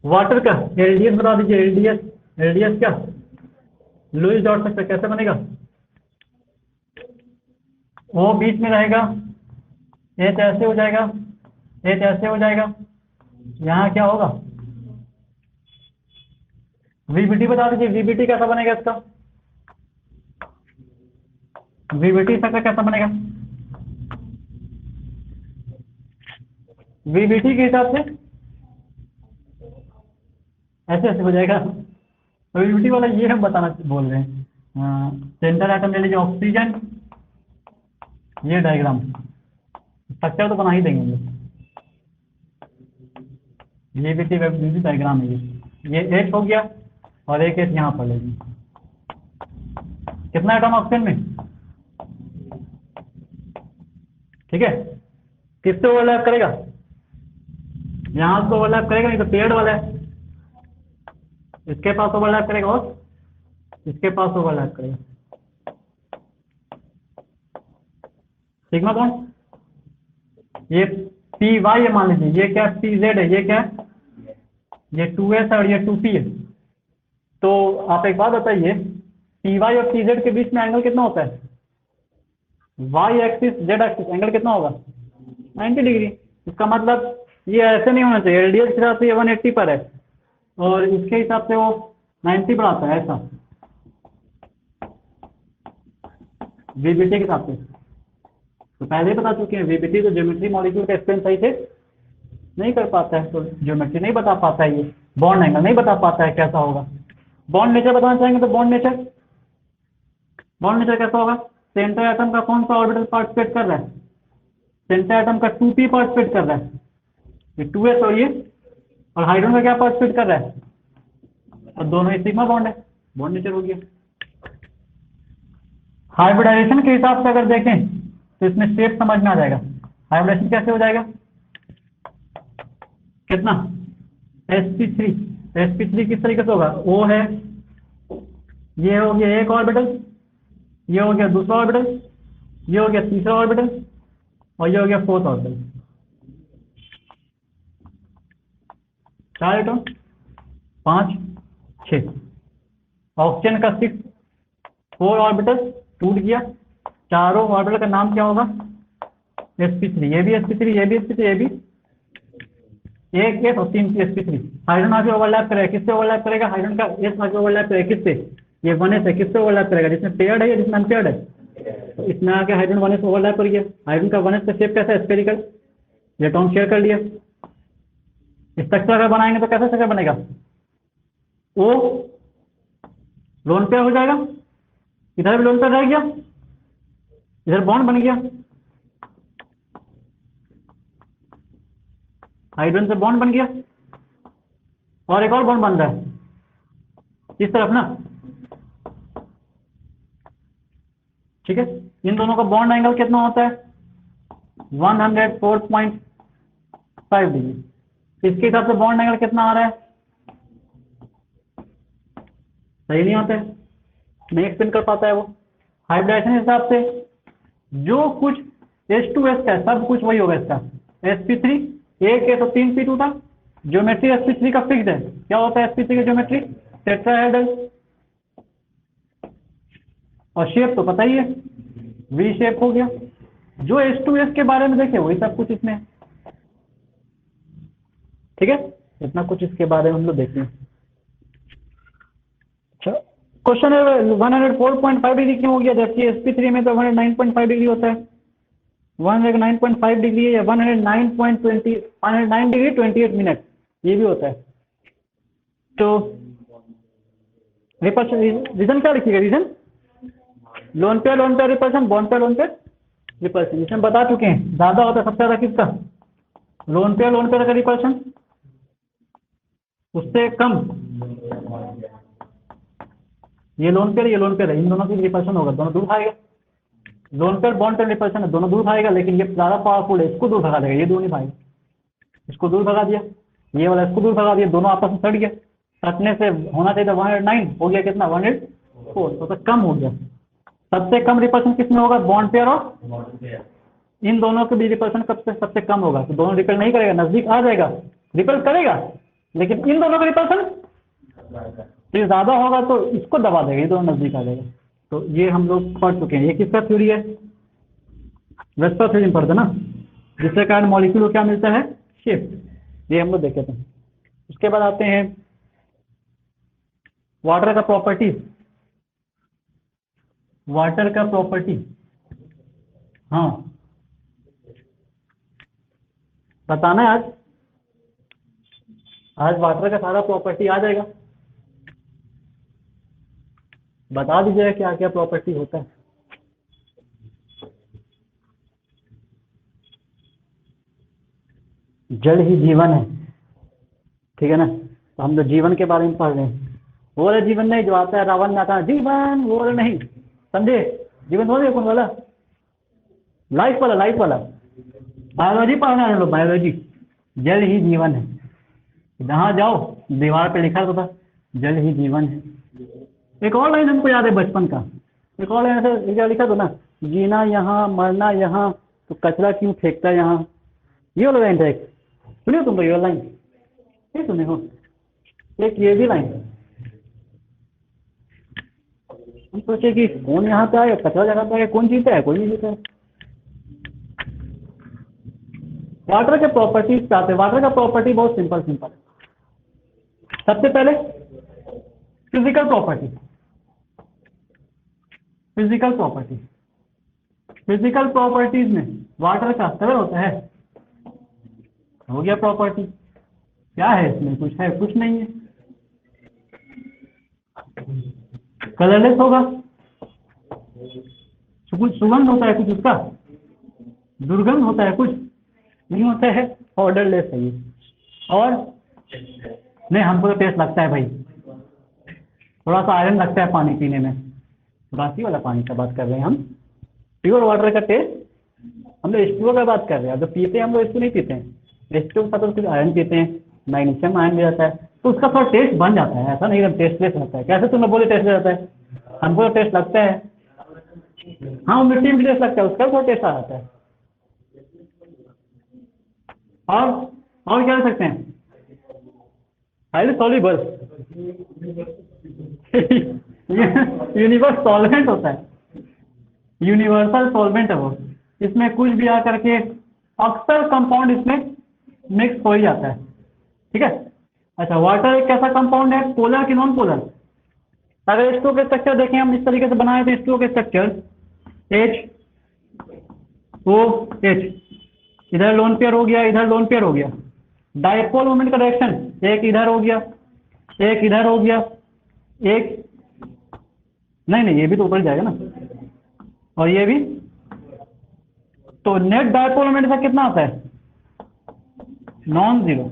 वाटर का LDS बता दीजिए, LDS क्या, लुईस डॉट से कैसे बनेगा, वो बीच में रहेगा, H ऐसे हो जाएगा, H ऐसे हो जाएगा, यहाँ क्या होगा, VBT बता दीजिए, VBT कैसा बनेगा इसका, VBT इसका कैसा बनेगा, VBT के हिसाब से ऐसे ऐसे हो जाएगा। तो VBT वाला ये हम बताना बोल रहे हैं। सेंटर एटम ले लीजिए ऑक्सीजन, ये डायग्राम स्ट्रक्चर तो बना ही देंगे हम लोग, VBT डायग्राम है ये H हो गया और एक H यहाँ पर लेंगे। कितना एटम ऑक्सीजन में, ठीक है, किससे ओवरलैप करेगा? यहाँ से ओवरलैप करेगा, नहीं तो पेयर्ड वाला है, इसके पास ओवरलैप करेगा और इसके पास ओवरलैप करेगा। सिग्मा बॉन्ड, ये पी वाई है मान लीजिए, ये क्या पी जेड है, ये क्या है, ये 2s है और ये 2p है। तो आप एक बात बताइए, पी वाई और पी जेड के बीच में एंगल कितना होता है? Y axis Z axis angle कितना होगा? 90 डिग्री। इसका मतलब ये ऐसे नहीं होना चाहिए, एलडीएल के हिसाब से ये 180 पर है और इसके हिसाब से वो 90 पर आता है, ऐसा वीबीटी के हिसाब से। तो पहले ही बता चुके हैं, वीबीटी तो ज्योमेट्री मॉलिक्यूल का एक्सप्लेन सही से नहीं कर पाता है, तो ज्योमेट्री नहीं बता पाता है, ये बॉन्ड एंगल नहीं बता पाता है कैसा होगा। बॉन्ड नेचर बताना चाहेंगे तो बॉन्ड नेचर कैसा होगा? सेंटर एटम का कौन सा ऑर्बिटल पार्टिसिपेट कर रहा है? सेंटर एटम का 2p पार्टिसिपेट कर रहा है, ये 2s और ये, और हाइड्रोजन का क्या पार्टिसिपेट कर रहा है? और दोनों ही सिग्मा बॉन्ड है, बॉन्ड नेचर हो गया। हाइब्रिडाइजेशन के हिसाब से अगर देखें तो इसमें शेप समझ में आ जाएगा। हाइब्रिडाइजेशन कैसे हो जाएगा? कितना? sp3, sp3 किस तरीके से होगा? O है, ये हो गया एक ऑर्बिटल, ये हो गया दूसरा ऑर्बिटल, ये हो गया तीसरा ऑर्बिटल और ये हो गया फोर्थ ऑर्बिटल। 4 इलेक्ट्रॉन, 5, 6। ऑक्सीजन का 6, 4 ऑर्बिटल टूट गया, चारों ऑर्बिटल का नाम क्या होगा? sp3, ये भी sp3, ये भी sp3, ये भी एक एस और 3 की sp3। हाइड्रोजन आगे ओवरलैप करेगा, किससे ओवरलैप करेगा? हाइड्रोजन का एस आगे ओवरलैप करेगा किससे? ये 1s है, किससे ओवरलैप करेगा? जिसमें पेयर्ड है या जिसमें अनपेयर्ड है? तो इसमें आके हाइड्रोजन 1s ओवरलैप कर गया। हाइड्रोजन का 1s का शेप कैसा है? स्फेरिकल, इलेक्ट्रॉन शेयर कर लिया। स्ट्रक्चर अगर बनाएंगे तो कैसा स्ट्रक्चर बनेगा? ओ लोन पेयर हो जाएगा, इधर भी लोन पेयर रह गया, इधर बॉन्ड बन गया, हाइड्रोजन से बॉन्ड बन गया और एक और बॉन्ड बन रहा है इस तरफ ना, ठीक है। इन दोनों का बॉन्ड एंगल कितना होता है? 104.5 डिग्री। इसके हिसाब से बॉन्ड एंगल कितना आ रहा है? सही नहीं आता है, नहीं एक्सप्लेन कर पाता है वो। हाइब्रिडाइजेशन के हिसाब से जो कुछ H2S का है सब कुछ वही होगा इसका। sp3 एक है तो 3p टूटा, ज्योमेट्री sp3 का फिक्स्ड है। क्या होता है sp3 की ज्योमेट्री? टेट्राहेड्रल, और शेप तो पता ही है, वी शेप हो गया। जो H2S के बारे में देखे वही सब कुछ इसमें है, ठीक है। इतना कुछ इसके बारे में हम लोग देखते हैं। अच्छा, क्वेश्चन है 104.5 डिग्री क्यों हो गया, जबकि sp3 में तो 109.5 डिग्री होता है। 109.5 डिग्री है या 109 डिग्री 28 मिनट ये भी होता है। तो रिपल्शन रीजन क्या लिखिएगा? Region lone pair repulsion, bond pair repulsion, इसमें बता चुके हैं। ज्यादा होता है सबसे ज्यादा किसका? लोन पेयर का रिपल्शन, उससे कम ये लोन पेयर है, इन दोनों की रिपल्शन होगा, दोनों दूर भागेगा। Lone pair bond pair repulsion है, दोनों दूर भागेगा, लेकिन ये ज्यादा पावरफुल है, इसको दूर भगा देगा, ये दूर नहीं भागेगा। इसको दूर भगा दिया, ये वाला इसको दूर भगा दिया, दोनों आपस में सट गया। सटने से होना चाहिए था 109, हो गया कितना? 104, तो कम हो गया। सबसे कम रिपल्शन किसमें होगा? बॉन्ड पेयर और इन दोनों के बीच रिपल्शन कब से सबसे कम होगा? तो दोनों रिपेल नहीं करेगा, नजदीक आ जाएगा, रिपेल करेगा, लेकिन इन दोनों का रिपल्शन तो ज्यादा होगा तो इसको दबा देगा, ये दोनों नजदीक आ जाएगा। तो ये हम लोग पढ़ चुके हैं। ये किसका थ्योरी है? वेस्पर थ्योरी में पढ़ते ना, जिसके कारण मॉलिक्यूल को क्या मिलता है? शेप। ये हम लोग देखे थे। उसके बाद आते हैं वाटर का प्रॉपर्टीज। वाटर का प्रॉपर्टी, हाँ बताना है आज वाटर का सारा प्रॉपर्टी आ जाएगा। बता दीजिएगा क्या क्या प्रॉपर्टी होता है। जल ही जीवन है, ठीक है ना। तो हम लोग जीवन के बारे में पढ़ रहे हैं। वो वाला जीवन नहीं जो आता है रावण में आता है जीवन, वो वाला नहीं, समझे? जीवन हो कौन वाला? लाइफ वाला बायोलॉजी पढ़ना है, चलो बायोलॉजी। जल ही जीवन है, जहाँ जाओ दीवार पे लिखा होता जल ही जीवन है। एक और लाइन हमको याद है बचपन का, एक और लाइन ऐसा क्या लिखा था ना, जीना यहाँ मरना यहाँ तो कचरा क्यों फेंकता यहाँ। ये वाला लाइन था एक, सुनियो तुम तो ये वाला लाइन, नहीं सुने हो। एक ये भी लाइन, हम सोचे कि कौन यहाँ पे आए कचरा जगाता है, कौन जीता है, कोई नहीं जीता है। वाटर के प्रॉपर्टीज पे आते हैं। वाटर का प्रॉपर्टी बहुत सिंपल सिंपल है। सबसे पहले physical property, physical property, physical properties में वाटर का कलर होता है, हो गया प्रॉपर्टी। क्या है इसमें, कुछ है, कुछ नहीं है, कलरलेस होगा। कुछ सुगंध होता है, कुछ उसका दुर्गंध होता है, कुछ नहीं होता है, ऑर्डरलेस है ये। और नहीं, हमको तो टेस्ट लगता है भाई, थोड़ा सा आयरन लगता है पानी पीने में, बासी वाला पानी का बात कर रहे हैं हम। प्योर वाटर का टेस्ट, हम लोग H2O का बात कर रहे हैं। जो पीते हैं हम लोग H2 नहीं पीते हैं, H2O के साथ तो कुछ आयरन पीते हैं, मैग्नीशियम आयरन भी रहता है, तो उसका थोड़ा टेस्ट बन जाता है, ऐसा नहीं एकदम टेस्टलेस रहता है। कैसे तुम लोग बोले टेस्ट रहता है, हमको तो टेस्ट लगता है। हाँ, वो मिट्टी में टेस्ट लगता है, उसका थोड़ा टेस्ट आ जाता है। और क्या कर सकते हैं, हाईली सॉल्युबल यूनिवर्स सॉल्वेंट होता है, यूनिवर्सल सॉल्वेंट है वो। इसमें कुछ भी आकर के अक्सर कंपाउंड इसमें मिक्स हो ही जाता है, ठीक है। अच्छा, वाटर एक कैसा कंपाउंड है, पोलर कि नॉन पोलर। अगर H2O के स्ट्रक्चर देखें हम इस तरीके से बनाए थे, H2O के स्ट्रक्चर HOH, इधर लोन पेयर हो गया, इधर लोन पेयर हो गया। डायपोल मोमेंट का डायरेक्शन, एक इधर हो गया, एक इधर हो गया, एक नहीं नहीं, ये भी तो ऊपर जाएगा ना, और ये भी। तो नेट डायपोल मोमेंट का कितना आता है, नॉन जीरो,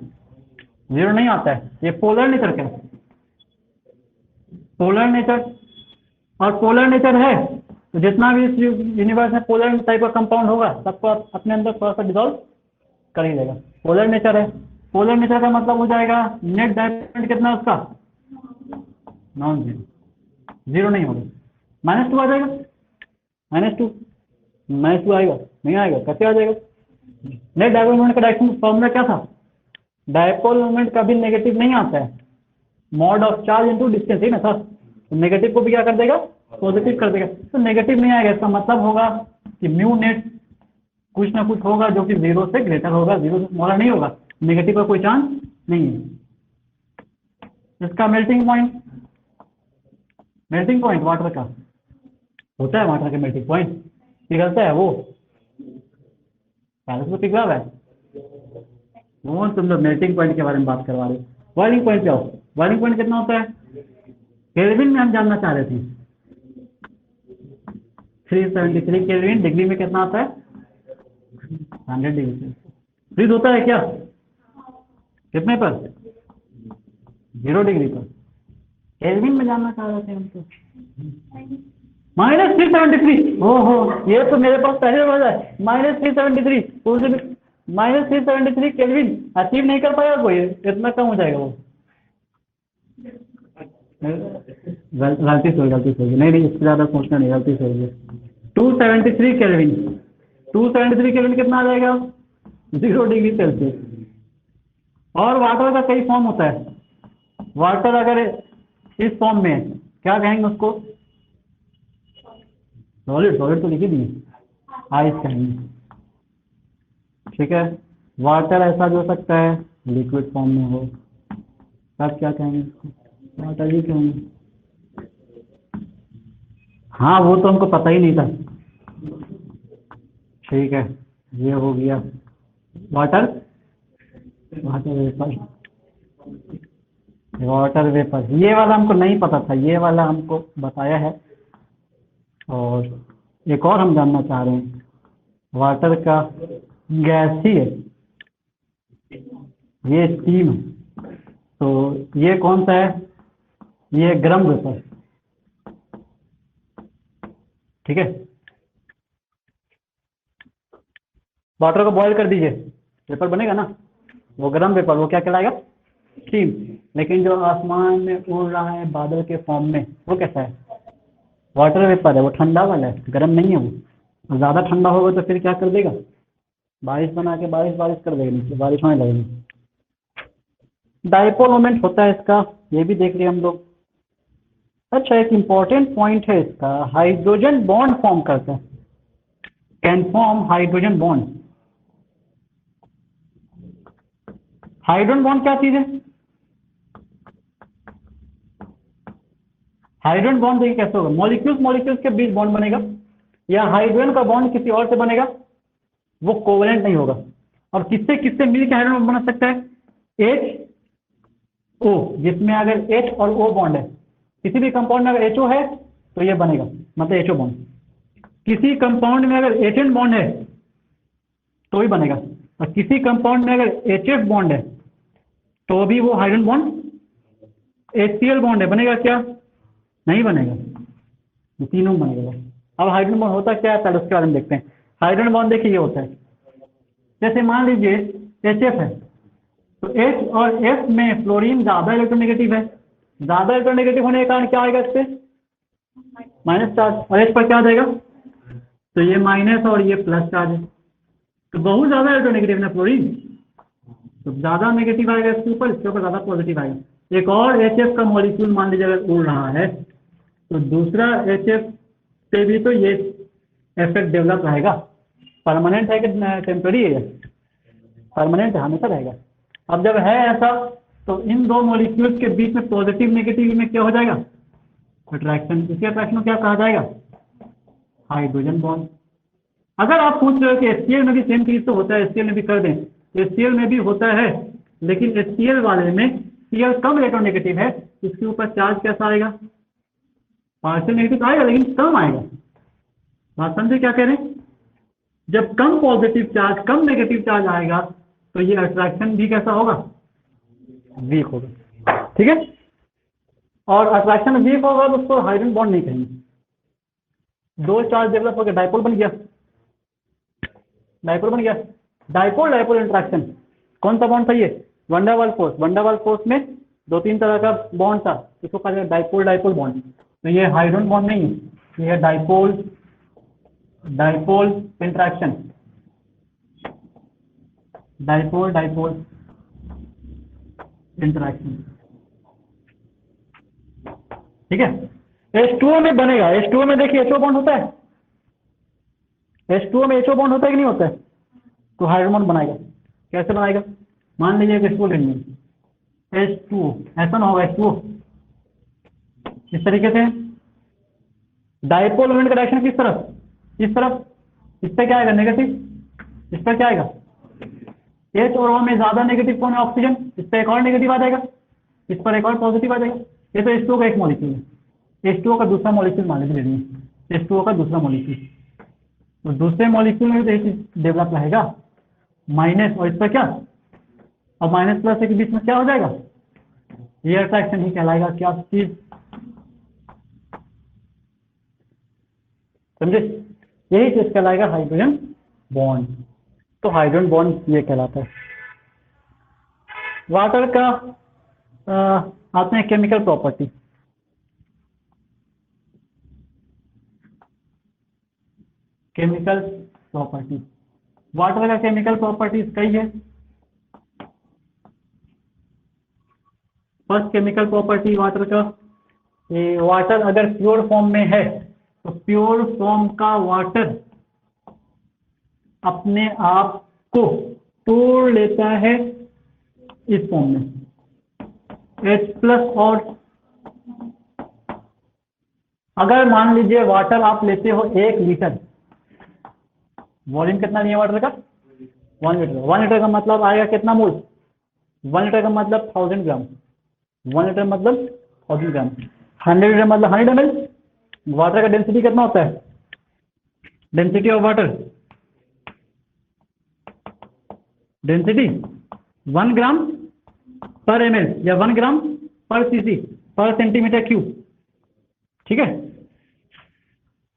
जीरो नहीं आता है। ये पोलर नेचर का, पोलर नेचर, और पोलर नेचर है तो जितना भी इस यूनिवर्स में पोलर टाइप का कंपाउंड होगा सबको अपने अंदर थोड़ा सा डिसॉल्व कर ही देगा। पोलर नेचर है, पोलर नेचर का मतलब हो जाएगा नेट डायपोल कितना है उसका, नॉन जीरो, जीरो नहीं होगा, -2 आ जाएगा, -2, -2 आएगा, नहीं आएगा, कैसे आ जाएगा। नेट डायपोल मोमेंट का डायरेक्शन फॉर्मूला क्या था, डायपोल मोमेंट कभी नेगेटिव नहीं आता है, mod of charge into distance ही ना सर, तो नेगेटिव को भी क्या कर देगा, पॉजिटिव कर देगा। तो नेगेटिव नहीं आएगा, इसका मतलब होगा कि म्यू नेट कुछ ना कुछ होगा जो कि जीरो से ग्रेटर होगा, जीरो से स्मॉलर नहीं होगा, नेगेटिव का कोई चांस नहीं है। इसका melting point, melting point water का होता है, वाटर का मेल्टिंग पॉइंट पिघलता है वो, पहले तो पिघला हुआ है वो। तुम लोग मेल्टिंग पॉइंट के बारे में बात करवा रहे हो, बॉइलिंग पॉइंट क्या हो, बॉइलिंग पॉइंट कितना होता है, केल्विन में हम जानना चाह रहे थे। 373 केल्विन, डिग्री में कितना आता है, 100 डिग्री से। फ्रीज होता है क्या, कितने पर, 0 डिग्री पर। केल्विन में जानना चाह रहे थे हम तो, -373। ओहो, ये तो मेरे पास पहले वर्ड है, -373, उसे भी -373 केल्विन अचीव नहीं कर पाएगा कोई, इतना कम हो जाएगा वो। गलती से होगी, नहीं नहीं, इससे ज़्यादा सोचना नहीं, गलती से होगी। 273 केल्विन, 273 केल्विन कितना आ जाएगा, 0 डिग्री सेल्सियस। और वाटर का कई फॉर्म होता है, वाटर अगर इस फॉर्म में है, क्या कहेंगे उसको, सॉलिड, सॉलिड तो लिख ही दिए, आइस कहेंगे, ठीक है। वाटर ऐसा भी हो सकता है लिक्विड फॉर्म में हो, तब क्या कहेंगे उसको, वाटर ही कहेंगे। हाँ, वो तो हमको पता ही नहीं था, ठीक है। ये हो गया water, water vapour, water vapour, ये वाला हमको नहीं पता था, ये वाला हमको बताया है। और एक और हम जानना चाह रहे हैं, वाटर का गैसीय, ये स्टीम है, तो ये कौन सा है, ये गर्म वेपर, ठीक है। वाटर को बॉयल कर दीजिए, वेपर बनेगा ना, वो गर्म वेपर, वो क्या कहलाएगा? स्टीम। लेकिन जो आसमान में उड़ रहा है बादल के फॉर्म में, वो कैसा है? वाटर वेपर है, वो ठंडा वाला है, गर्म नहीं है वो। ज़्यादा ठंडा होगा तो फिर क्या कर देगा? बारिश बना के बारिश बारिश कर देगा, नीचे बारिश होने लगेगी। डाइपोल मोमेंट होता है इसका, ये भी देख लिया हम लोग। अच्छा, एक इम्पॉर्टेंट पॉइंट है इसका, हाइड्रोजन बॉन्ड फॉर्म करता है, can form hydrogen bond. Hydrogen bond क्या चीज है? हाइड्रोजन बॉन्ड देखिए कैसे होगा, मॉलिक्यूल्स मॉलिक्यूल्स के बीच बॉन्ड बनेगा, या हाइड्रोजन का बॉन्ड किसी और से बनेगा, वो कोवलेंट नहीं होगा। और किससे किससे मिलकर हाइड्रोजन बना सकता है? एच ओ, जिसमें अगर एच और ओ बॉन्ड है, किसी भी कंपाउंड में अगर एच ओ है तो ये बनेगा, मतलब एच ओ बॉन्ड। किसी कंपाउंड में अगर एच एन बॉन्ड है तो ही बनेगा, और किसी कंपाउंड में अगर एच एफ बॉन्ड है तो भी वो hydrogen bond H C L bond है, बनेगा क्या? नहीं बनेगा, ये तीनों में बनेगा। अब हाइड्रोजन बॉन्ड होता क्या है, पहले उसके बारे में देखते हैं। हाइड्रोजन बॉन्ड देखिए ये होता है, जैसे मान लीजिए एच एफ है, तो एच और एफ में फ्लोरीन ज़्यादा इलेक्ट्रोनेगेटिव है, ज़्यादा इलेक्ट्रोनेगेटिव होने के कारण क्या आएगा इस पे? माइनस चार्ज, और एच पर क्या आ जाएगा? तो ये माइनस और ये प्लस चार्ज है, तो बहुत ज़्यादा इलेक्ट्रोनेगेटिव ना फ्लोरीन, तो ज़्यादा नेगेटिव आएगा इसके ऊपर ज़्यादा पॉजिटिव आएगा। एक और एच एफ का मॉलिक्यूल मान लीजिए अगर उड़ रहा है, तो दूसरा एच एफ पे भी तो ये इफेक्ट डेवलप रहेगा। परमानेंट है कि टेम्पररी है? परमानेंट है, हमेशा रहेगा। अब जब है ऐसा, तो इन दो मॉलिक्यूल्स के बीच में पॉजिटिव नेगेटिव में क्या हो जाएगा? अट्रैक्शन। इसी अट्रैक्शन को क्या कहा जाएगा? Hydrogen bond. अगर आप पूछ रहे हो कि HCl में भी सेम चीज तो होता है, HCl में भी कर दें, तो HCl में भी होता है, लेकिन HCl वाले में Cl कम इलेक्ट्रोनेगेटिव है, इसके ऊपर चार्ज कैसा आएगा? पार्शियल नेगेटिव आएगा लेकिन कम आएगा। बात समझे क्या कह रहे हैं? जब कम पॉजिटिव चार्ज कम नेगेटिव चार्ज आएगा तो ये अट्रैक्शन भी कैसा होगा? वीक होगा, ठीक है। और अट्रैक्शन वीक होगा तो उसको हाइड्रोजन बॉन्ड नहीं कहेंगे। दो चार्ज डेवलप हो गया, डाइपोल बन गया, डाइपोल बन गया। डाइपोल डाइपोल इंट्रैक्शन, कौन सा बॉन्ड था ये? Van der Waals force. वंडरवाल फोर्स में दो तीन तरह का बॉन्ड था, इसको कहा जाएगा डाइपोल डाइपोल बॉन्ड। तो ये हाइड्रोजन बॉन्ड नहीं है, ये है dipole dipole interaction, dipole dipole interaction, ठीक है। H2O में बनेगा, H2O में देखिए HO बॉन्ड होता है, H2O में HO बॉन्ड होता है कि नहीं होता है? तो हाइड्रोजन बॉन्ड बनाएगा। कैसे बनाएगा? मान लीजिए कि H2O लेंगे, H2O ऐसा ना होगा, H2O इस तरीके से। डाइपोल मोमेंट का डायरेक्शन किस तरफ? इस तरफ। इस पर क्या आएगा? नेगेटिव। इस पर क्या आएगा? H और O में ज्यादा नेगेटिव कौन है? ऑक्सीजन। इस पर एक और नेगेटिव आ जाएगा, इस पर एक और पॉजिटिव आ जाएगा। ये तो H2O का एक मॉलिक्यूल है, H2O का दूसरा मॉलिक्यूल मान लीजिए ले लीजिए, H2O का दूसरा मॉलिक्यूल, तो दूसरे मॉलिक्यूल में तो एक चीज डेवलप रहेगा, माइनस, और इस पर क्या? और माइनस प्लस के बीच में क्या हो जाएगा? ये अट्रैक्शन ही कहलाएगा। क्या चीज? समझे? यही चीज कहलाएगा हाइड्रोजन बॉन्ड। तो हाइड्रोजन बॉन्ड ये कहलाता है। वाटर का आते हैं chemical property. Chemical property, water का केमिकल प्रॉपर्टीज कई है। फर्स्ट केमिकल प्रॉपर्टी वाटर का, ये वाटर अगर प्योर फॉर्म में है तो प्योर फॉर्म का वाटर अपने आप को तोड़ लेता है इस फॉर्म में, H+ और अगर मान लीजिए वाटर आप लेते हो 1 लीटर, वॉल्यूम कितना लिया वाटर का? 1 लीटर। 1 लीटर का मतलब आएगा कितना मोल? 1 लीटर का मतलब 1000 ग्राम, 1 लीटर मतलब 1000 ग्राम। 100 लीटर मतलब 100 ml। वाटर का डेंसिटी कितना होता है? डेंसिटी ऑफ वाटर, डेंसिटी 1 ग्राम पर ml या 1 ग्राम पर cc पर सेंटीमीटर क्यूब, ठीक है।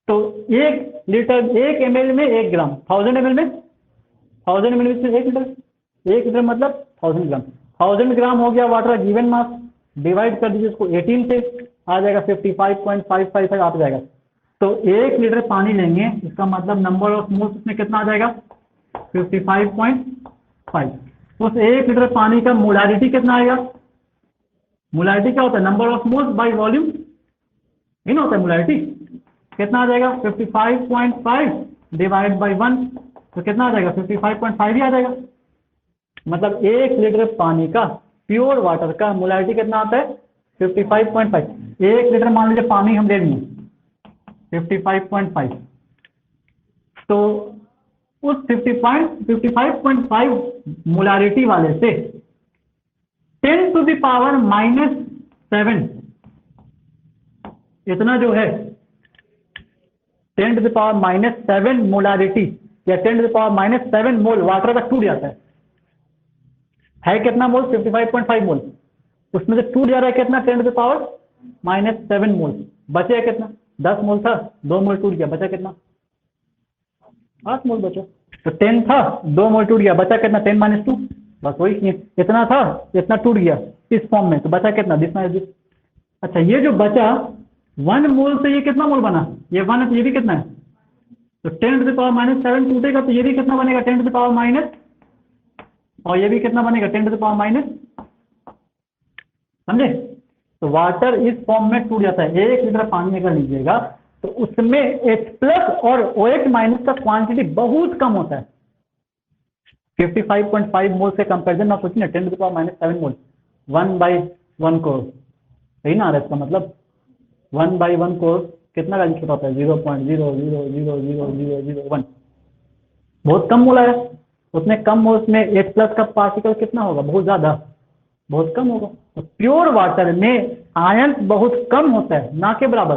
तो 1 लीटर 1 ml में 1 ग्राम, 1000 ml में 1000 मिलीलीटर से 1 लीटर, 1 लीटर मतलब 1000 ग्राम। 1000 ग्राम हो गया वाटर का गिवन मास, डिवाइड कर दीजिए उसको 18 से, आ जाएगा 55.555 आ जाएगा। तो 1 लीटर पानी लेंगे, इसका मतलब नंबर ऑफ मोल्स उसमें कितना आ जाएगा 55.5। उस 1 लीटर पानी का मोलारिटी कितना आएगा? मोलारिटी क्या होता है? Number of moles by volume, ये ना होता है मोलारिटी। कितना आ जाएगा 55.5 डिवाइड बाय 1, तो कितना आ जाएगा 55.5 ही आ जाएगा। मतलब 1 लीटर पानी का, प्योर वाटर का मोलारिटी कितना आता है 55.5। 1 लीटर मान लीजिए पानी हम ले लिए 55.5, तो उस 55.5 मोलारिटी वाले से 10 टू द पावर -7 इतना जो है 10 टू द पावर -7 मोलारिटी या 10 to the power -7 mole water का टूट जाता है कितना मोल 55.5 मोल, उसमें से टूट जा रहा है कितना 10 टू द पावर -7 मोल। बचे कितना 10 मोल था, 2 मोल टूट गया, बचा कितना 8 मोल बचा। तो 10 था, 2 मोल टूट गया, बचा कितना 10 - 2, बस वही इतना था, इतना टूट गया इस फॉर्म में, तो बचा कितना 10 - 2। अच्छा ये जो बचा 1 मोल से ये कितना मोल बना, ये 1 है तो ये भी कितना है, तो 10 टू द पावर -7 टूटेगा तो ये भी कितना बनेगा 10 टू द पावर माइनस, और ये भी कितना बनेगा 10 टू द पावर माइनस, समझे। तो वाटर इस फॉर्म में टूट जाता है। 1 लीटर पानी अगर लीजिएगा तो उसमें H+ और OH- का क्वांटिटी बहुत कम होता है। 55.5 मोल से कंपेरिजन में कुछ नहीं, 10 टू द पावर -7 मोल 1/1 करोड़, सही ना आ रहा है इसका मतलब 1/1 करोड़ कितना का छोटा होता है 0.0000001, बहुत कम मोल है। उतने कम मोल्स में H+ का पार्टिकल कितना होगा, बहुत ज्यादा, बहुत कम होगा। तो प्योर वाटर में आयन बहुत कम होता है, ना के बराबर,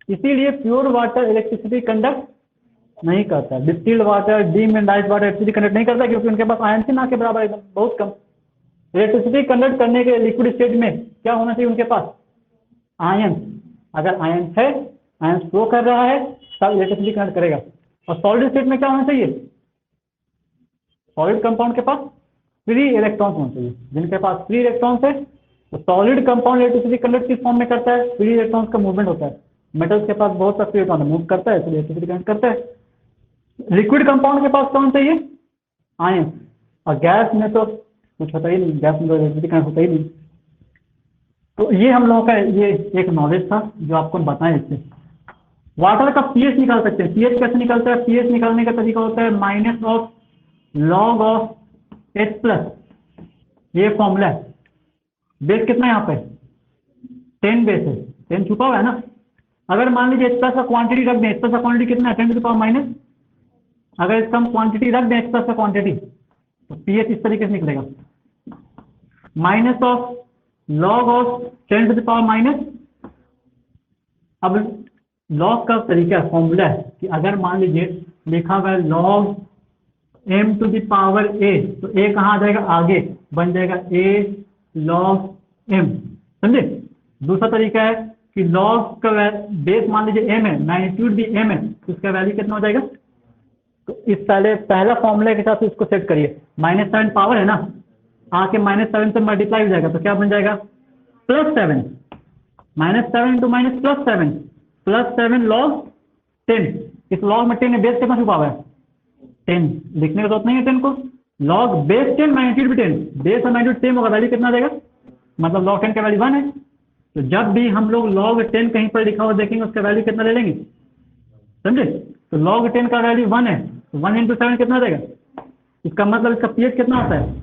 इसीलिए प्योर वाटर इलेक्ट्रिसिटी कंडक्ट नहीं करता। Distilled water, demineralised water electricity conduct नहीं करता क्योंकि उनके पास आयन से ना के बराबर एकदम बहुत कम। इलेक्ट्रिसिटी कंडक्ट करने के लिक्विड स्टेट में क्या होना चाहिए उनके पास, आयन। अगर आयन है, आयन फ्लो कर रहा है तब इलेक्ट्रिसिटी कंडक्ट करेगा। और सॉलिड स्टेट में क्या होना चाहिए, सॉलिड कंपाउंड के पास फ्री इलेक्ट्रॉन्स होना चाहिए। जिनके पास फ्री इलेक्ट्रॉन्स है तो सॉलिड कंपाउंड इलेक्ट्रिसिटी कंडक्ट किस फॉर्म में करता है, फ्री इलेक्ट्रॉन्स का मूवमेंट होता है। मेटल्स के पास बहुत सा फ्री इलेक्ट्रॉन मूव करता है, इसलिए इलेक्ट्रिसिटी कंडक्ट करता है। लिक्विड कंपाउंड के पास कौन चाहिए, आयन। और गैस में तो कुछ होता ही नहीं, गैस में तो इलेक्ट्रिसिटी कंडक्ट होता ही नहीं। तो ये हम लोगों का ये एक नॉलेज था जो आपको बताएं। इससे वाटर का पीएच निकाल सकते हैं। पीएच कैसे निकलता है, पीएच निकालने का तरीका होता है -log ऑफ H+, ये फॉर्मूला है। बेस कितना है यहाँ पे 10 बेस है, 10 छुपा हुआ है ना। अगर मान लीजिए H+ का क्वांटिटी रख दें, H+ का क्वांटिटी कितना है 10 टू द पावर माइनस, अगर इसका हम क्वांटिटी रख दें H+ का क्वांटिटी तो पीएच इस तरीके से निकलेगा -log of 10 to the power minus. अब लॉग का तरीका फॉर्मूला है कि अगर मान लीजिए लिखा हुआ है log m to the power a, तो a कहाँ आ जाएगा आगे, बन जाएगा a log m, समझे। दूसरा तरीका है कि log का बेस मान लीजिए m है, मैग्नीट्यूड भी m है, तो इसका वैल्यू कितना हो जाएगा। तो इस पहला फॉर्मूला के साथ इसको सेट करिए। -7 पावर है ना, आके -7 से मल्टीप्लाई हो जाएगा तो क्या बन जाएगा +7, -7 इंटू +7 +7 log 10। इस log में 10 है, बेस कितना छुपा हुआ है 10, लिखने का जरूरत नहीं है 10 को। log बेस 10 मैग्नीट्यूड भी 10, बेस और मैग्नीट्यूड सेम होगा, वैल्यू कितना देगा, मतलब log 10 का वैल्यू 1 है। तो जब भी हम लोग log 10 कहीं पर लिखा हुआ देखेंगे उसका वैल्यू कितना ले लेंगे, समझे। तो log 10 का वैल्यू 1 है, तो 1 इंटू 7 कितना देगा, इसका मतलब इसका पीएच कितना होता है।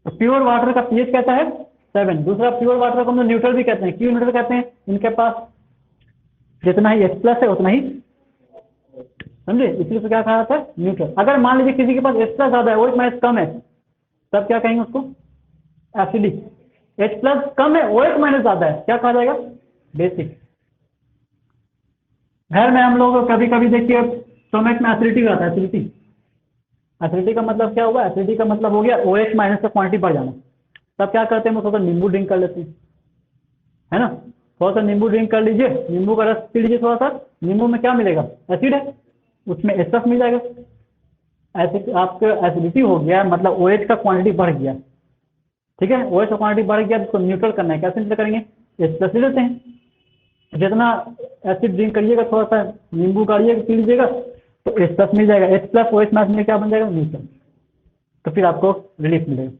तो प्योर वाटर का पीएच कहता है 7। दूसरा प्योर वाटर को हम लोग न्यूट्रल भी कहते हैं। क्यों न्यूट्रल कहते हैं, इनके पास जितना ही H+ है उतना ही, समझे, इसलिए तो क्या कहा जाता है न्यूट्रल। अगर मान लीजिए किसी के पास H+ ज्यादा है, OH- कम है, तब क्या कहेंगे उसको एसिडिक। H+ कम है, OH- ज्यादा है, क्या कहा जाएगा बेसिक। घर में हम लोग कभी कभी देखिए स्टोमक में एसिडिटी आता है, एसिडिटी। एसिडिटी का मतलब क्या हुआ, एसिडिटी का मतलब हो गया OH- का क्वांटिटी बढ़ जाना। तब क्या करते हैं, हम थोड़ा नींबू ड्रिंक कर लेते हैं, है ना। थोड़ा सा नींबू ड्रिंक कर लीजिए, नींबू का रस पी लीजिए थोड़ा सा, नींबू में क्या मिलेगा एसिड है, उसमें H+ मिल जाएगा। ऐसे आपका एसिडिटी हो गया, मतलब OH का क्वांटिटी बढ़ गया, ठीक है, OH का क्वांटिटी बढ़ गया तो उसको न्यूट्रल करना है, कैसे न्यूट्रल करेंगे, H+ ले लेते हैं। जितना एसिड ड्रिंक करिएगा, थोड़ा सा नींबू गाड़िएगा, पी लीजिएगा तो H+ मिल जाएगा, H+ OH मैच में क्या बन जाएगा, न्यूट्रल, तो फिर आपको रिलीफ मिलेगा।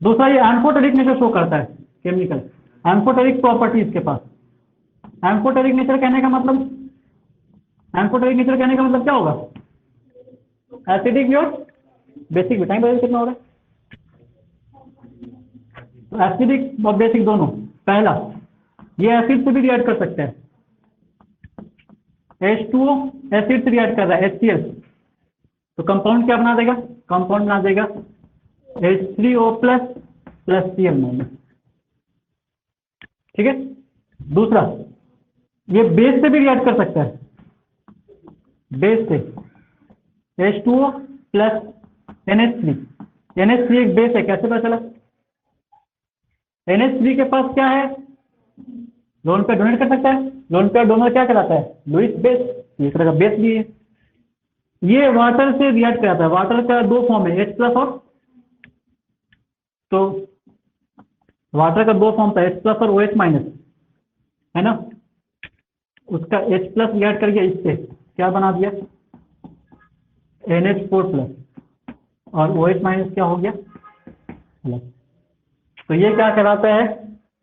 दूसरा, ये एम्फोटेरिक नेचर शो करता है केमिकल, एम्फोटेरिक प्रॉपर्टी इसके पास। एम्फोटेरिक नेचर कहने का मतलब, एम्फोटेरिक नेचर कहने का मतलब क्या होगा, एसिडिक भी और बेसिक भी। टाइम बदल कितना होगा, एसिडिक और बेसिक दोनों। पहला, ये एसिड से भी रिएक्ट कर सकते हैं, H2O एसिड से रिएक्ट कर रहा है HCl, तो कंपाउंड क्या बना देगा, कंपाउंड बना देगा H3O प्लस Cl-। ठीक है। दूसरा, ये बेस से भी रिएक्ट कर सकता है, बेस से H2O प्लस NH3। NH3 एक बेस है, कैसे पता चला, NH3 के पास क्या है, लोन पेयर डोनेट कर सकता है, लोन पेयर डोनर क्या कहलाता है, लुईस बेस, एक तरह का बेस भी है। ये वाटर से रिएक्ट कराता है, वाटर का दो फॉर्म है, H+ और, तो वाटर का दो फॉर्म था, H+ और OH-, है ना, उसका H+ रिएक्ट करके इससे क्या बना दिया, NH4+, और OH- क्या हो गया, प्लस। तो ये क्या कहलाता है,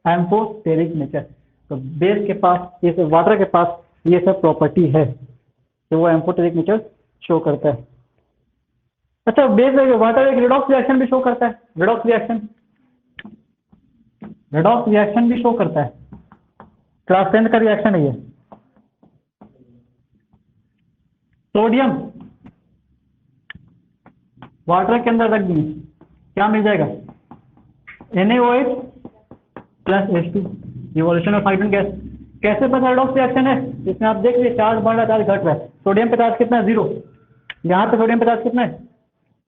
एम्फोटेरिक नेचर। तो बेस के पास, ये वाटर के पास ये सब प्रॉपर्टी है, तो वो एम्फोटेरिक नेचर शो करता है। अच्छा, बेस वाटर एक रिडॉक्स रिएक्शन भी शो करता है, रिडॉक्स रिएक्शन, रिडॉक्स रिएक्शन भी शो करता है, क्लास 10 का रिएक्शन है ये। सोडियम वाटर के अंदर रख दिए, क्या मिल जाएगा, NaOH plus H2, revolution of hydrogen gas. कैसे पता रिडॉक्स रिएक्शन है, इसमें आप देख लीजिए, चार्ज बढ़ रहा है, चार्ज घट रहा है। सोडियम पे चार्ज कितना है, 0, यहाँ पे सोडियम पे चार्ज कितना है,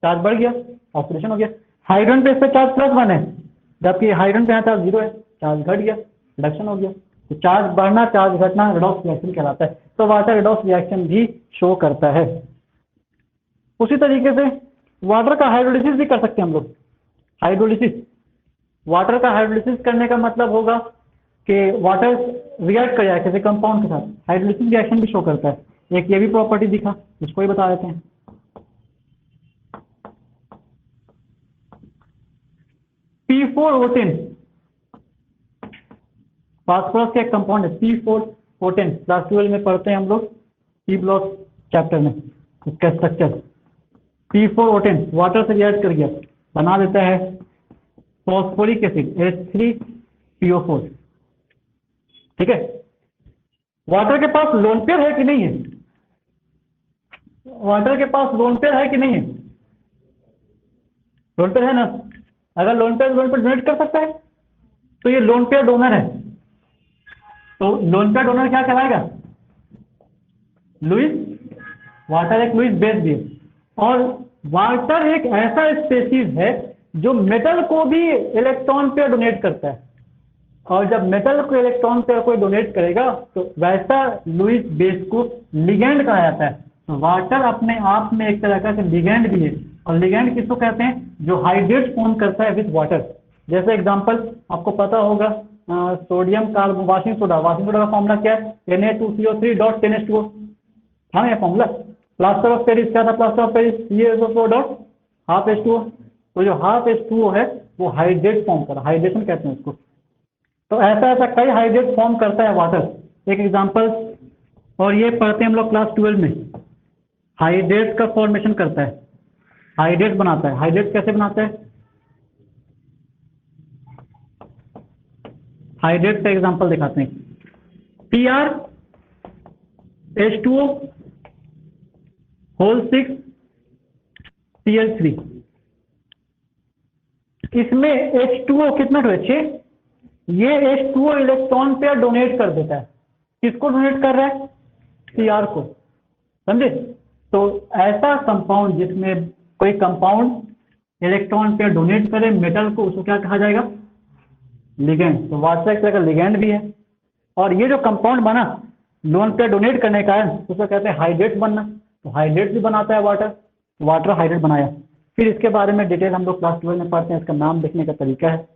चार्ज बढ़ गया, ऑक्सीडेशन हो गया। हाइड्रोजन पे इस पे चार्ज +1 है, जबकि हाइड्रोजन पे यहाँ चार्ज 0 है, चार्ज घट गया, रिडक्शन हो गया। तो चार्ज बढ़ना, चार्ज घटना रिडॉक्स रिएक्शन कहलाता है। तो वाटर रिडॉक्स रिएक्शन भी शो करता है। उसी तरीके से वाटर का हाइड्रोलिसिस भी कर सकते हैं हम लोग। हाइड्रोलिसिस, वाटर का हाइड्रोलिसिस करने का मतलब होगा कि वाटर रिएक्ट कर जाए किसी कंपाउंड के साथ, हाइड्रोलिसिस रिएक्शन भी शो करता है। एक ये भी प्रॉपर्टी दिखा, इसको ही बता देते हैं। P4O10 फास्फोरस का एक कंपाउंड है, P4O10, क्लास 12 में पढ़ते हैं हम लोग, P ब्लॉक चैप्टर में इसका स्ट्रक्चर। P4O10 वाटर से रिएक्ट कर गया, बना देता है फॉस्फोरिक एसिड H3PO4। ठीक है। वाटर के पास लोन पेयर है कि नहीं है, वाटर के पास लोन पेयर है कि नहीं है, लोन पेयर है ना। अगर लोन पेयर डोनेट कर सकता है तो ये लोन पेयर डोनर है। तो लोन पेयर डोनर क्या कहलाएगा, लुईस, वाटर एक लुईस बेस भी है। और वाटर एक ऐसा स्पेसीज है जो मेटल को भी इलेक्ट्रॉन पेयर डोनेट करता है, और जब मेटल को इलेक्ट्रॉन पेयर कोई डोनेट करेगा तो वैसा लुईस बेस को लिगेंड कहा जाता है। तो वाटर अपने आप में एक तरह का लिगेंड भी है, और लिगेंड किसको कहते हैं, जो हाइड्रेट फॉर्म करता है विथ वाटर। जैसे एग्जांपल आपको पता होगा, sodium कार्बो washing soda, washing soda का फॉर्मूला क्या है, Na2CO3.10H2O था ना ये फॉर्मूला। प्लास्टर ऑफ पेरिस क्या था, प्लास्टर ऑफ पेरिस CaSO4.12H2O। तो जो हाफ H2O है वो हाइड्रेट फॉर्म कर, हाइड्रेशन कहते हैं उसको। तो ऐसा ऐसा कई हाइड्रेट फॉर्म करता है वाटर। एक एग्जांपल, और ये पढ़ते हैं हम लोग क्लास 12 में, हाइड्रेट का फॉर्मेशन करता है, हाइड्रेट बनाता है। हाइड्रेट कैसे बनाता है, हाइड्रेट का एग्जांपल दिखाते हैं, Cr(H2O)(6)Cl3। इसमें H2O कितना है, 6। ये H2O इलेक्ट्रॉन पेयर डोनेट कर देता है, किसको डोनेट कर रहा है, Cr को, समझे। तो ऐसा कंपाउंड जिसमें कोई कंपाउंड इलेक्ट्रॉन पेयर डोनेट करे मेटल को, उसको क्या कहा जाएगा, लिगेंड। तो वाटर एक तरह का लिगेंड भी है। और ये जो कंपाउंड बना लोन पेयर डोनेट करने का है, उसको कहते हैं हाइड्रेट बनना। तो हाइड्रेट भी बनाता है वाटर, वाटर हाइड्रेट बनाया। फिर इसके बारे में डिटेल हम लोग क्लास 12 में पढ़ते हैं, इसका नाम लिखने का तरीका है।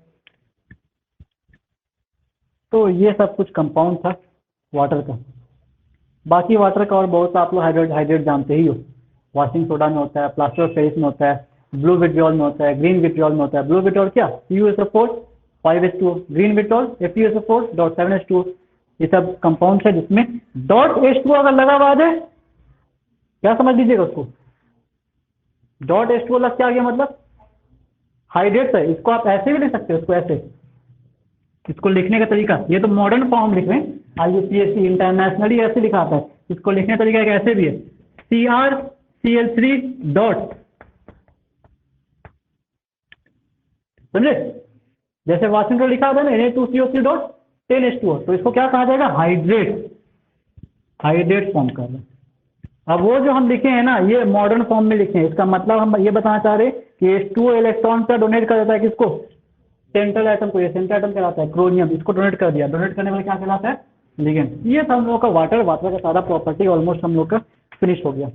तो ये सब कुछ कंपाउंड था वाटर का। बाकी वाटर का और बहुत सा आप लोग हाइड्रेट हाइड्रेट जानते ही हो। वॉशिंग सोडा में होता है, प्लास्टर ऑफ पेरिस में होता है, ब्लू विट्रियोल में होता है, ग्रीन विट्रियोल में होता है। ब्लू विट्रियोल क्या, CuSO4 5H2O, green vitriol FeSO4 .7H2O। ये सब कंपाउंड है जिसमें .H2O अगर लगा हुआ है, क्या समझ लीजिएगा उसको। .H2O लग क्या आ गया, मतलब हाइड्रेट है। इसको आप ऐसे भी लिख सकते हो, इसको ऐसे। इसको लिखने का तरीका, ये तो मॉडर्न फॉर्म लिख रहे हैं, IUPAC इंटरनेशनली ऐसे लिखा आता है। इसको लिखने का तरीका एक ऐसे भी है, CrCl3 डॉट, समझे। जैसे वाशिंगटन लिखा होता है ना Na2CO3 डॉट 10H2O, तो इसको क्या कहा जाएगा, हाइड्रेट, हाइड्रेट फॉर्म कर रहे हैं। अब वो जो हम लिखे हैं ना, ये मॉडर्न फॉर्म में लिखे हैं। इसका मतलब हम ये बताना चाह रहे हैं कि H2O इलेक्ट्रॉन का डोनेट कर देता है किसको, सेंट्रल एटम को। ये सेंट्रल एटम कहलाता है क्रोमियम, इसको डोनेट कर दिया। डोनेट करने वाला क्या कहलाता है, लिगेंड। ये सब हम लोग का वाटर का सारा प्रॉपर्टी ऑलमोस्ट हम लोग का फिनिश हो गया।